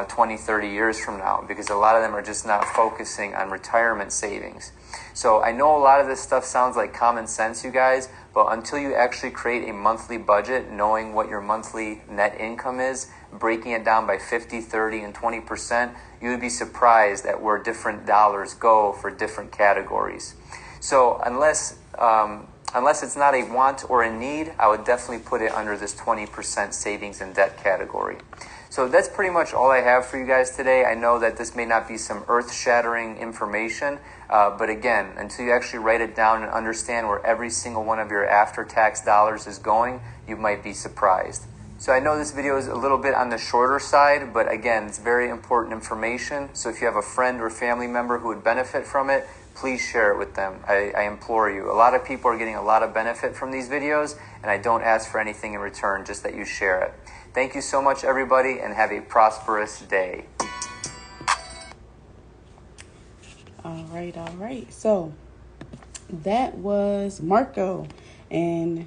20, 30 years from now, because a lot of them are just not focusing on retirement savings. So I know a lot of this stuff sounds like common sense, you guys, but until you actually create a monthly budget, knowing what your monthly net income is, breaking it down by 50, 30, and 20%, you would be surprised at where different dollars go for different categories. So unless it's not a want or a need, I would definitely put it under this 20% savings and debt category. So that's pretty much all I have for you guys today. I know that this may not be some earth-shattering information, but again, until you actually write it down and understand where every single one of your after-tax dollars is going, you might be surprised. So I know this video is a little bit on the shorter side, but again, it's very important information. So if you have a friend or family member who would benefit from it, please share it with them. I implore you. A lot of people are getting a lot of benefit from these videos, and I don't ask for anything in return, just that you share it. Thank you so much, everybody, and have a prosperous day. All right. So that was Marco, and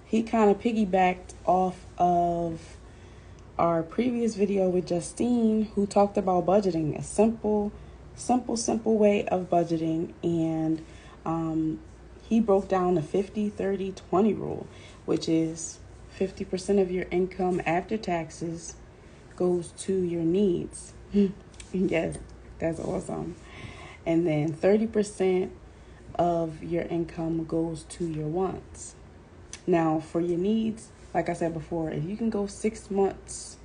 he kind of piggybacked off of our previous video with Justine, who talked about budgeting, a simple way of budgeting. And he broke down the 50-30-20 rule, which is 50% of your income after taxes goes to your needs. Yes, that's awesome. And then 30% of your income goes to your wants. Now, for your needs, like I said before, if you can go 6 months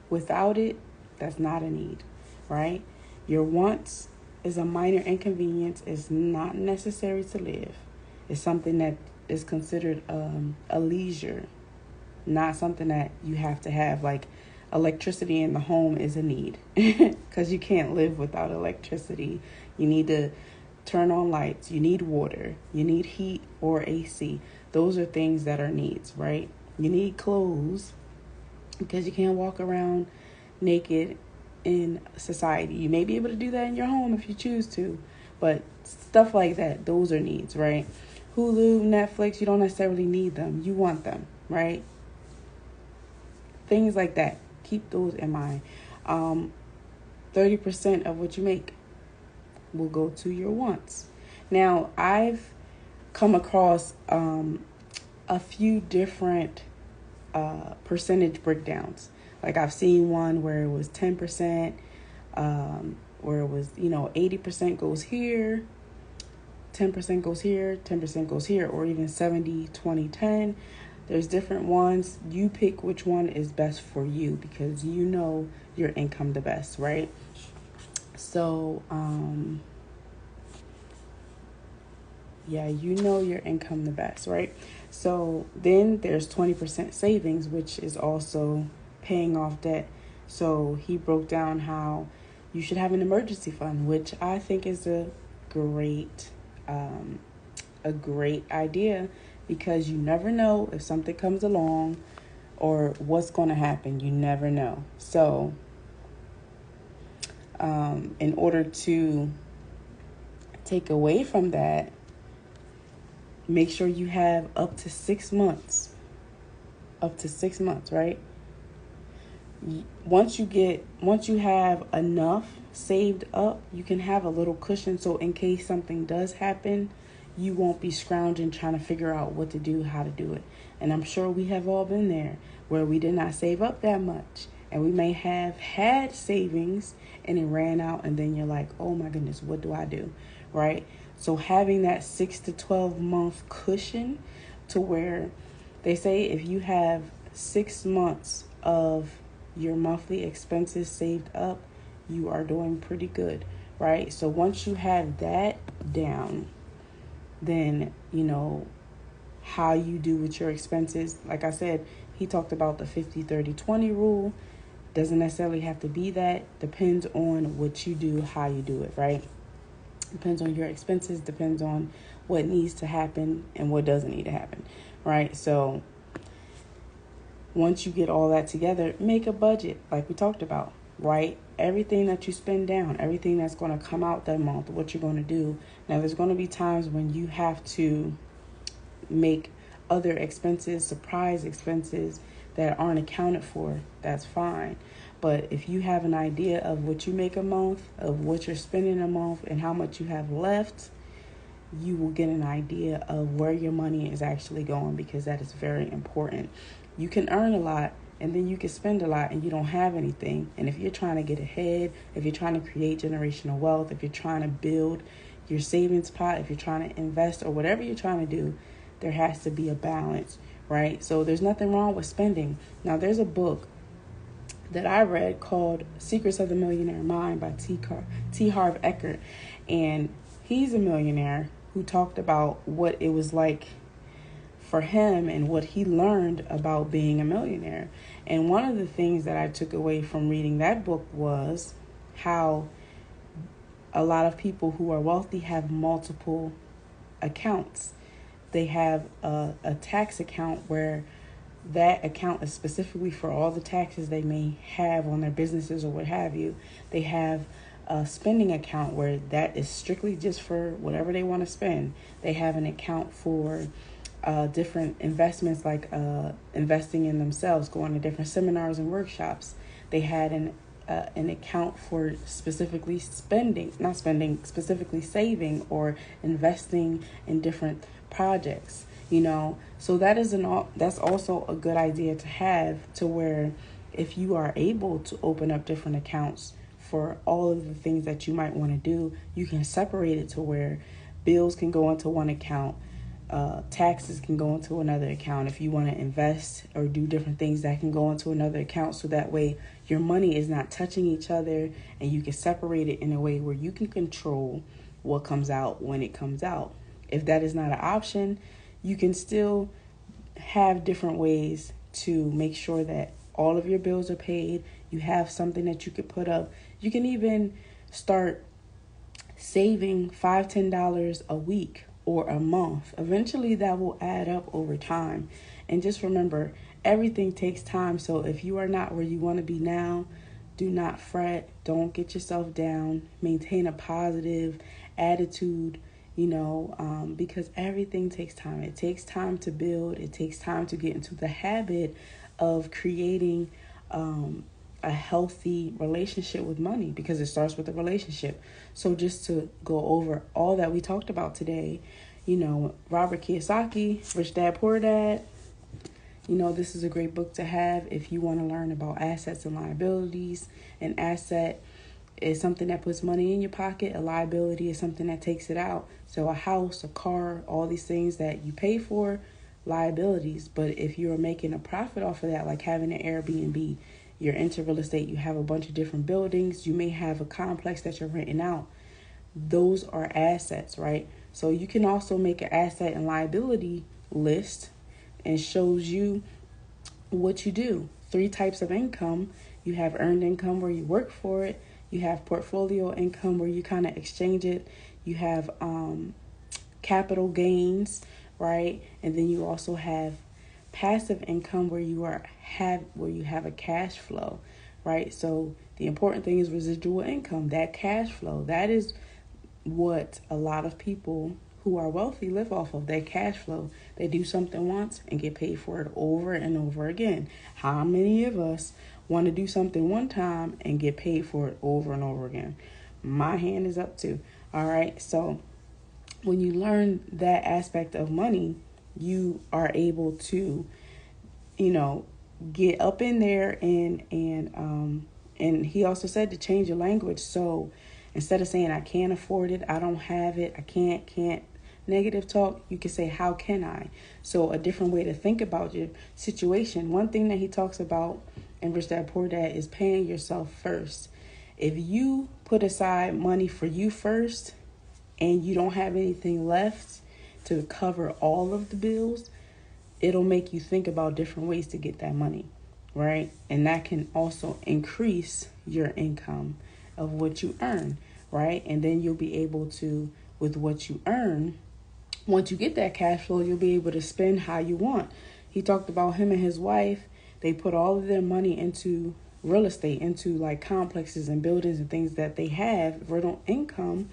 without it, that's not a need, right? Your wants is a minor inconvenience. It's not necessary to live. It's something that is considered a leisure, not something that you have to have. Like electricity in the home is a need because you can't live without electricity. You need to turn on lights. You need water. You need heat or AC. Those are things that are needs, right? You need clothes because you can't walk around naked in society. You may be able to do that in your home if you choose to, but stuff like that, those are needs, right? Hulu, Netflix, you don't necessarily need them. You want them, right? Things like that. Keep those in mind. 30% of what you make will go to your wants. Now, I've come across a few different percentage breakdowns. Like I've seen one where it was 10%, where it was, 80% goes here, 10% goes here, 10% goes here, or even 70, 20, 10. There's different ones. You pick which one is best for you because you know your income the best, right? So, you know your income the best, right? So then there's 20% savings, which is also paying off debt. So he broke down how you should have an emergency fund, which I think is a great idea because you never know if something comes along or what's going to happen. You never know. So in order to take away from that, make sure you have up to 6 months. Up to 6 months, right? Once you have enough saved up, you can have a little cushion. So in case something does happen, you won't be scrounging trying to figure out what to do, how to do it. And I'm sure we have all been there where we did not save up that much. And we may have had savings and it ran out. And then you're like, oh my goodness, what do I do? Right? So having that 6 to 12 month cushion to where they say if you have 6 months of your monthly expenses saved up, you are doing pretty good, right? So once you have that down, then how you do with your expenses. Like I said, he talked about the 50-30-20 rule. Doesn't necessarily have to be that. Depends on what you do, how you do it, right? Depends on your expenses, depends on what needs to happen and what doesn't need to happen, right? So once you get all that together, make a budget like we talked about, right? Everything that you spend down, everything that's going to come out that month, what you're going to do. Now, there's going to be times when you have to make other expenses, surprise expenses that aren't accounted for. That's fine. But if you have an idea of what you make a month, of what you're spending a month, and how much you have left, you will get an idea of where your money is actually going, because that is very important. You can earn a lot and then you can spend a lot and you don't have anything. And if you're trying to get ahead, if you're trying to create generational wealth, if you're trying to build your savings pot, if you're trying to invest or whatever you're trying to do, there has to be a balance, right? So there's nothing wrong with spending. Now, there's a book that I read called Secrets of the Millionaire Mind by T. Harv Eker. And he's a millionaire who talked about what it was like for him and what he learned about being a millionaire. And one of the things that I took away from reading that book was how a lot of people who are wealthy have multiple accounts. They have a tax account where that account is specifically for all the taxes they may have on their businesses or what have you. They have a spending account where that is strictly just for whatever they want to spend. They have an account for different investments, like investing in themselves, going to different seminars and workshops. They had an account for specifically specifically saving or investing in different projects. So that's also a good idea to have, to where if you are able to open up different accounts for all of the things that you might want to do, you can separate it to where bills can go into one account, taxes can go into another account. If you want to invest or do different things, that can go into another account, so that way your money is not touching each other, and you can separate it in a way where you can control what comes out when it comes out. If that is not an option, you can still have different ways to make sure that all of your bills are paid. You have something that you could put up. You can even start saving $5-10 a week or a month. Eventually that will add up over time. And just remember, everything takes time. So if you are not where you want to be now, do not fret. Don't get yourself down. Maintain a positive attitude, because everything takes time. It takes time to build. It takes time to get into the habit of creating a healthy relationship with money, because it starts with a relationship. So just to go over all that we talked about today, Robert Kiyosaki, Rich Dad, Poor Dad, this is a great book to have if you want to learn about assets and liabilities. An asset is something that puts money in your pocket. A liability is something that takes it out. So a house, a car, all these things that you pay for, liabilities. But if you're making a profit off of that, like having an Airbnb, you're into real estate, you have a bunch of different buildings, you may have a complex that you're renting out. Those are assets, right? So you can also make an asset and liability list, and shows you what you do. 3 types of income. You have earned income where you work for it. You have portfolio income where you kind of exchange it. You have capital gains, right? And then you also have passive income where you have a cash flow, right? So the important thing is residual income, that cash flow. That is what a lot of people who are wealthy live off of, their cash flow. They do something once and get paid for it over and over again. How many of us want to do something one time and get paid for it over and over again? My hand is up too. All right. So when you learn that aspect of money, you are able to, get up in there and he also said to change your language. So instead of saying I can't afford it, I don't have it, I can't negative talk, you can say how can I? So a different way to think about your situation. One thing that he talks about in Rich Dad Poor Dad is paying yourself first. If you put aside money for you first and you don't have anything left to cover all of the bills, it'll make you think about different ways to get that money, right? And that can also increase your income of what you earn, right? And then you'll be able to, with what you earn, once you get that cash flow, you'll be able to spend how you want. He talked about him and his wife. They put all of their money into real estate, into like complexes and buildings and things that they have, rental income.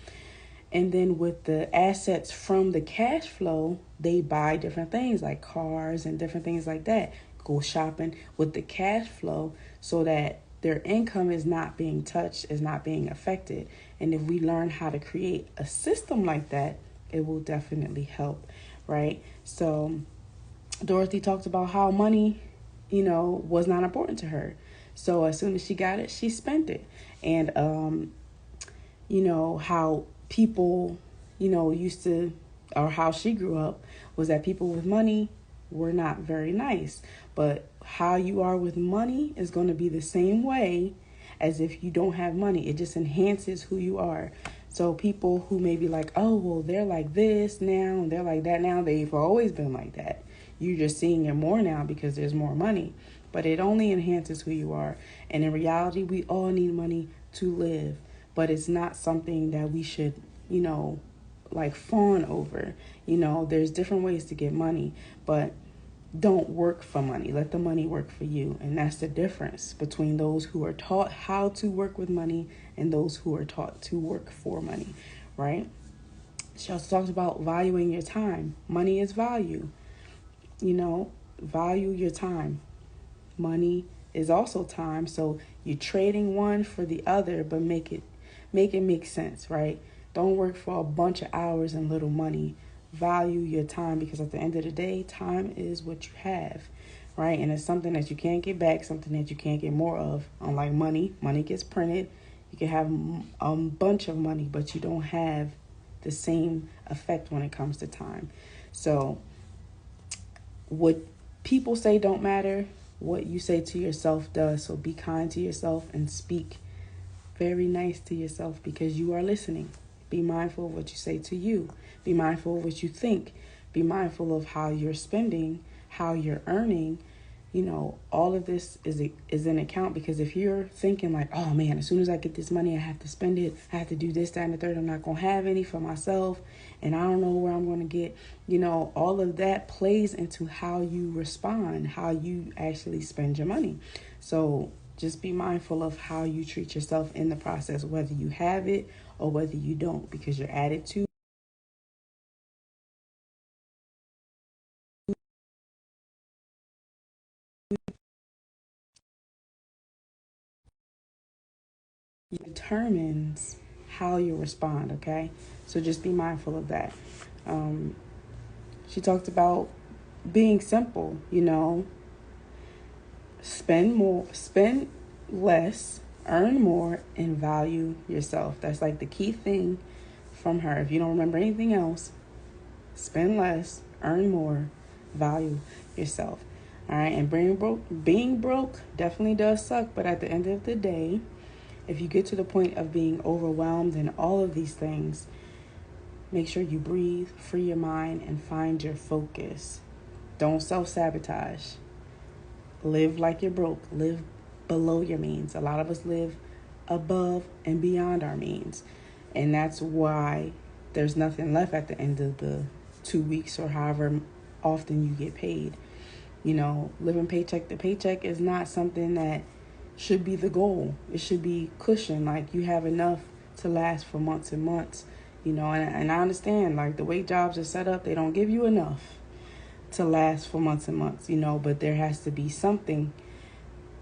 And then with the assets from the cash flow, they buy different things like cars and different things like that. Go shopping with the cash flow so that their income is not being touched, is not being affected. And if we learn how to create a system like that, it will definitely help, right? So Dorothy talked about how money, was not important to her. So as soon as she got it, she spent it. And, how people, used to, or how she grew up, was that people with money were not very nice. But how you are with money is going to be the same way as if you don't have money. It just enhances who you are. So people who may be like, oh, well, they're like this now and they're like that now. They've always been like that. You're just seeing it more now because there's more money. But it only enhances who you are. And in reality, we all need money to live. But it's not something that we should, like fawn over. There's different ways to get money. But don't work for money. Let the money work for you. And that's the difference between those who are taught how to work with money and those who are taught to work for money, right? She also talks about valuing your time. Money is value. Value your time. Money is also time. So you're trading one for the other, but make it make sense, right? Don't work for a bunch of hours and little money. value your time, because at the end of the day, time is what you have, right? And it's something that you can't get back, something that you can't get more of. Unlike money gets printed. You can have a bunch of money, but you don't have the same effect when it comes to time. So what people say don't matter. What you say to yourself does. So be kind to yourself and speak very nice to yourself, because you are listening. Be mindful of what you say to you. Be mindful of what you think. Be mindful of how you're spending, how you're earning. You know, all of this is an account, because if you're thinking like, oh man, as soon as I get this money, I have to spend it. I have to do this, that, and the third. I'm not going to have any for myself, and I don't know where I'm going to get, you know, all of that plays into how you respond, how you actually spend your money. So just be mindful of how you treat yourself in the process, whether you have it or whether you don't, because your attitude determines how you respond, okay? So just be mindful of that. She talked about being simple, you know, spend less, earn more, and value yourself. That's like the key thing from her. If you don't remember anything else, spend less, earn more, value yourself. All right, and being broke definitely does suck, but at the end of the day, if you get to the point of being overwhelmed and all of these things, make sure you breathe, free your mind, and find your focus. Don't self-sabotage. Live like you're broke. Live below your means. A lot of us live above and beyond our means. And that's why there's nothing left at the end of the 2 weeks or however often you get paid. You know, living paycheck to paycheck is not something that should be the goal. It should be cushion. Like, you have enough to last for months and months. You know, and I understand, like, the way jobs are set up, they don't give you enough to last for months and months, you know, but there has to be something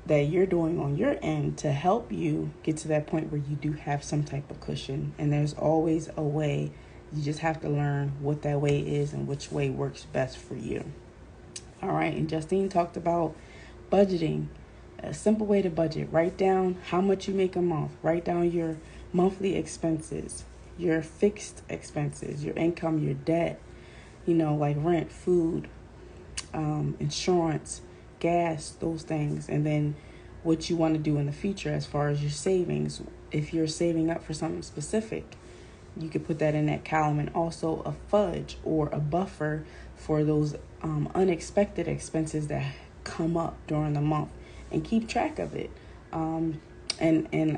that you're doing on your end to help you get to that point where you do have some type of cushion. And there's always a way. You just have to learn what that way is and which way works best for you. All right. And Justine talked about budgeting. A simple way to budget. Write down how much you make a month. Write down your monthly expenses, your fixed expenses, your income, your debt, you know, like rent, food, insurance, gas, those things. And then what you want to do in the future as far as your savings. If you're saving up for something specific, you could put that in that column. And also a fudge or a buffer for those unexpected expenses that come up during the month, and keep track of it. And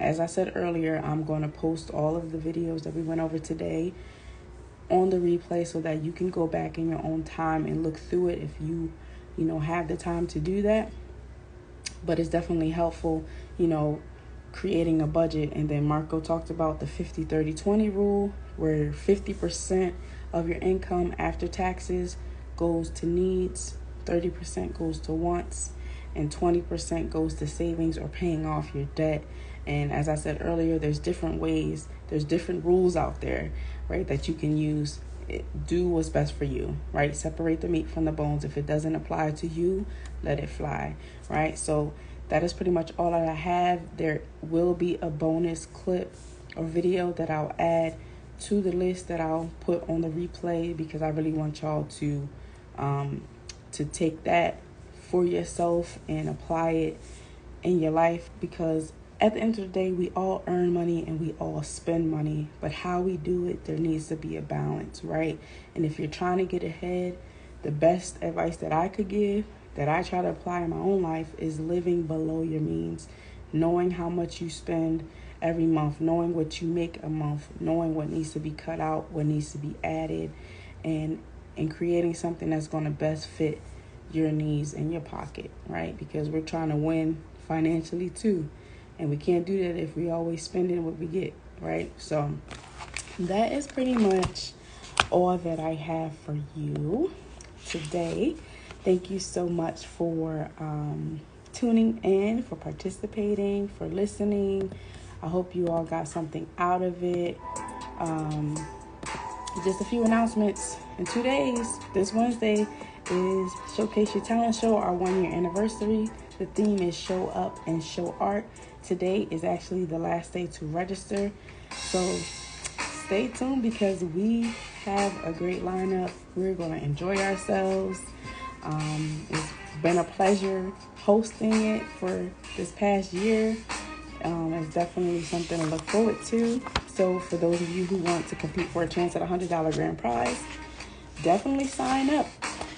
as I said earlier, I'm going to post all of the videos that we went over today on the replay so that you can go back in your own time and look through it if you have the time to do that. But it's definitely helpful, you know, creating a budget. And then Marco talked about the 50-30-20 rule, where 50% of your income after taxes goes to needs, 30% goes to wants, and 20% goes to savings or paying off your debt. And as I said earlier, there's different ways, there's different rules out there, right, that you can use. Do what's best for you, right? Separate the meat from the bones. If it doesn't apply to you, let it fly, right? So that is pretty much all that I have. There will be a bonus clip or video that I'll add to the list that I'll put on the replay, because I really want y'all to take that for yourself and apply it in your life, because at the end of the day, we all earn money and we all spend money, but how we do it, there needs to be a balance, right? And if you're trying to get ahead, the best advice that I could give, that I try to apply in my own life, is living below your means, knowing how much you spend every month, knowing what you make a month, knowing what needs to be cut out, what needs to be added, and creating something that's going to best fit your needs in your pocket, right? Because we're trying to win financially too. And we can't do that if we always spending what we get, right? So that is pretty much all that I have for you today. Thank you so much for tuning in, for participating, for listening. I hope you all got something out of it. just a few announcements. In 2 days, this Wednesday is Showcase Your Talent Show, our 1-year anniversary. The theme is Show Up and Show Art. Today is actually the last day to register. So stay tuned because we have a great lineup. We're going to enjoy ourselves. It's been a pleasure hosting it for this past year. It's definitely something to look forward to. So for those of you who want to compete for a chance at a $100 grand prize, definitely sign up.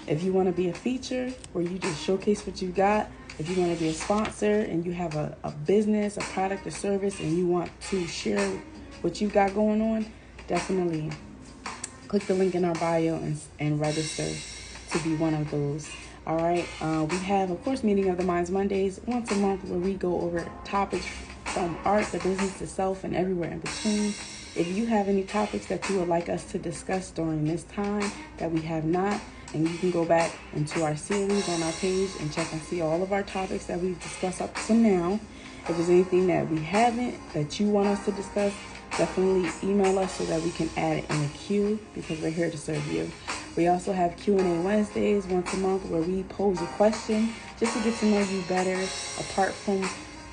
If you want to be a feature where you just showcase what you got, if you want to be a sponsor and you have a business, a product, or service, and you want to share what you got going on, definitely click the link in our bio and register to be one of those. All right. We have, of course, Meeting of the Minds Mondays once a month where we go over topics from art, the business, the self, and everywhere in between. If you have any topics that you would like us to discuss during this time that we have not, and you can go back into our series on our page and check and see all of our topics that we've discussed up to now. If there's anything that we haven't that you want us to discuss, definitely email us so that we can add it in the queue because we're here to serve you. We also have Q&A Wednesdays once a month where we pose a question just to get to know you better apart from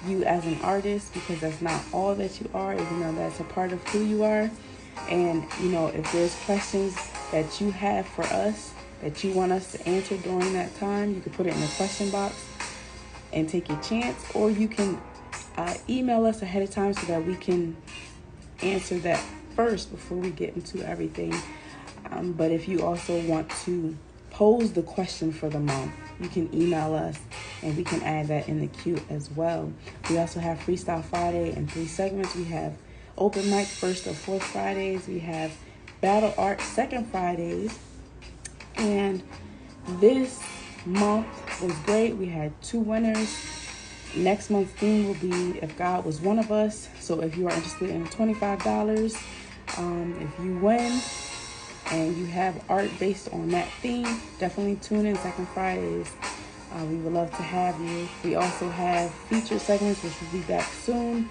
you as an artist, because that's not all that you are, even though that's a part of who you are. And, if there's questions that you have for us that you want us to answer during that time, you can put it in the question box and take your chance, or you can email us ahead of time so that we can answer that first before we get into everything. But if you also want to pose the question for the month, you can email us and we can add that in the queue as well. We also have Freestyle Friday and 3 segments. We have Open Mic first or fourth Fridays. We have Battle Art second Fridays. And this month was great. We had 2 winners. Next month's theme will be If God Was One of Us. So if you are interested in $25, if you win and you have art based on that theme, definitely tune in second Fridays. We would love to have you. We also have feature segments, which will be back soon.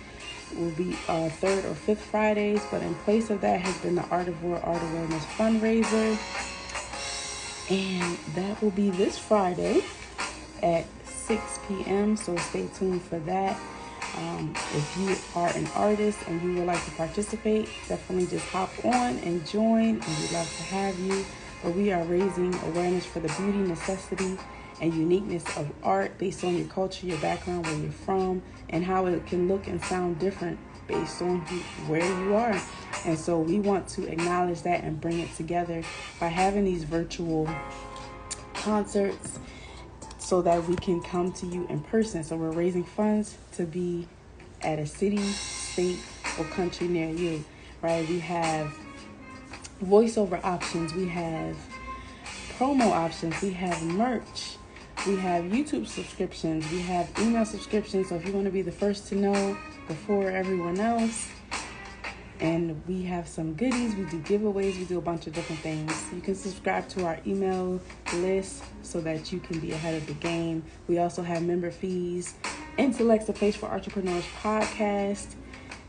It will be 3rd or 5th Fridays, but in place of that has been the Art of War Art Awareness Fundraiser. And that will be this Friday at 6 p.m. So stay tuned for that. If you are an artist and you would like to participate, definitely just hop on and join, and we'd love to have you. But we are raising awareness for the beauty, necessity, and uniqueness of art based on your culture, your background, where you're from, and how it can look and sound different based on where you are. And so we want to acknowledge that and bring it together by having these virtual concerts so that we can come to you in person. So we're raising funds to be at a city, state, or country near you, right? We have voiceover options. We have promo options. We have merch. We have YouTube subscriptions. We have email subscriptions. So if you want to be the first to know before everyone else, and we have some goodies. We do giveaways. We do a bunch of different things. You can subscribe to our email list so that you can be ahead of the game. We also have member fees. Intellect's a Place for Entrepreneurs podcast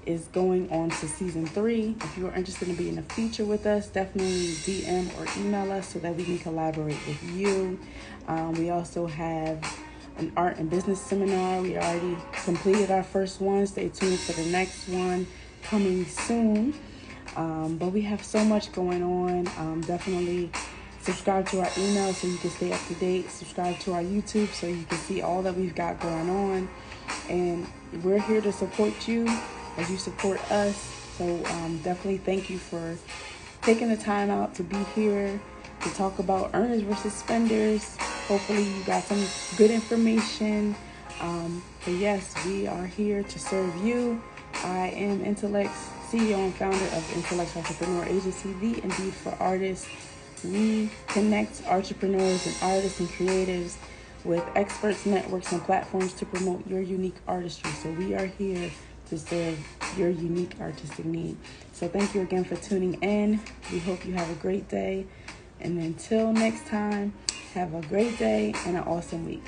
is going on to season 3. If you are interested in being a feature with us, definitely DM or email us so that we can collaborate with you. We also have an art and business seminar. We already completed our first one. Stay tuned for the next one coming soon. But we have so much going on. Definitely subscribe to our email so you can stay up to date. Subscribe to our YouTube so you can see all that we've got going on. And we're here to support you as you support us. So definitely thank you for taking the time out to be here to talk about earners versus spenders. Hopefully you got some good information. But yes, we are here to serve you. I am Intellect's CEO and founder of Intellect Artrepreneur Agency, the Indeed for Artists. We connect entrepreneurs and artists and creatives with experts, networks, and platforms to promote your unique artistry. So we are here to serve your unique artistic need. So thank you again for tuning in. We hope you have a great day. And until next time, have a great day and an awesome week.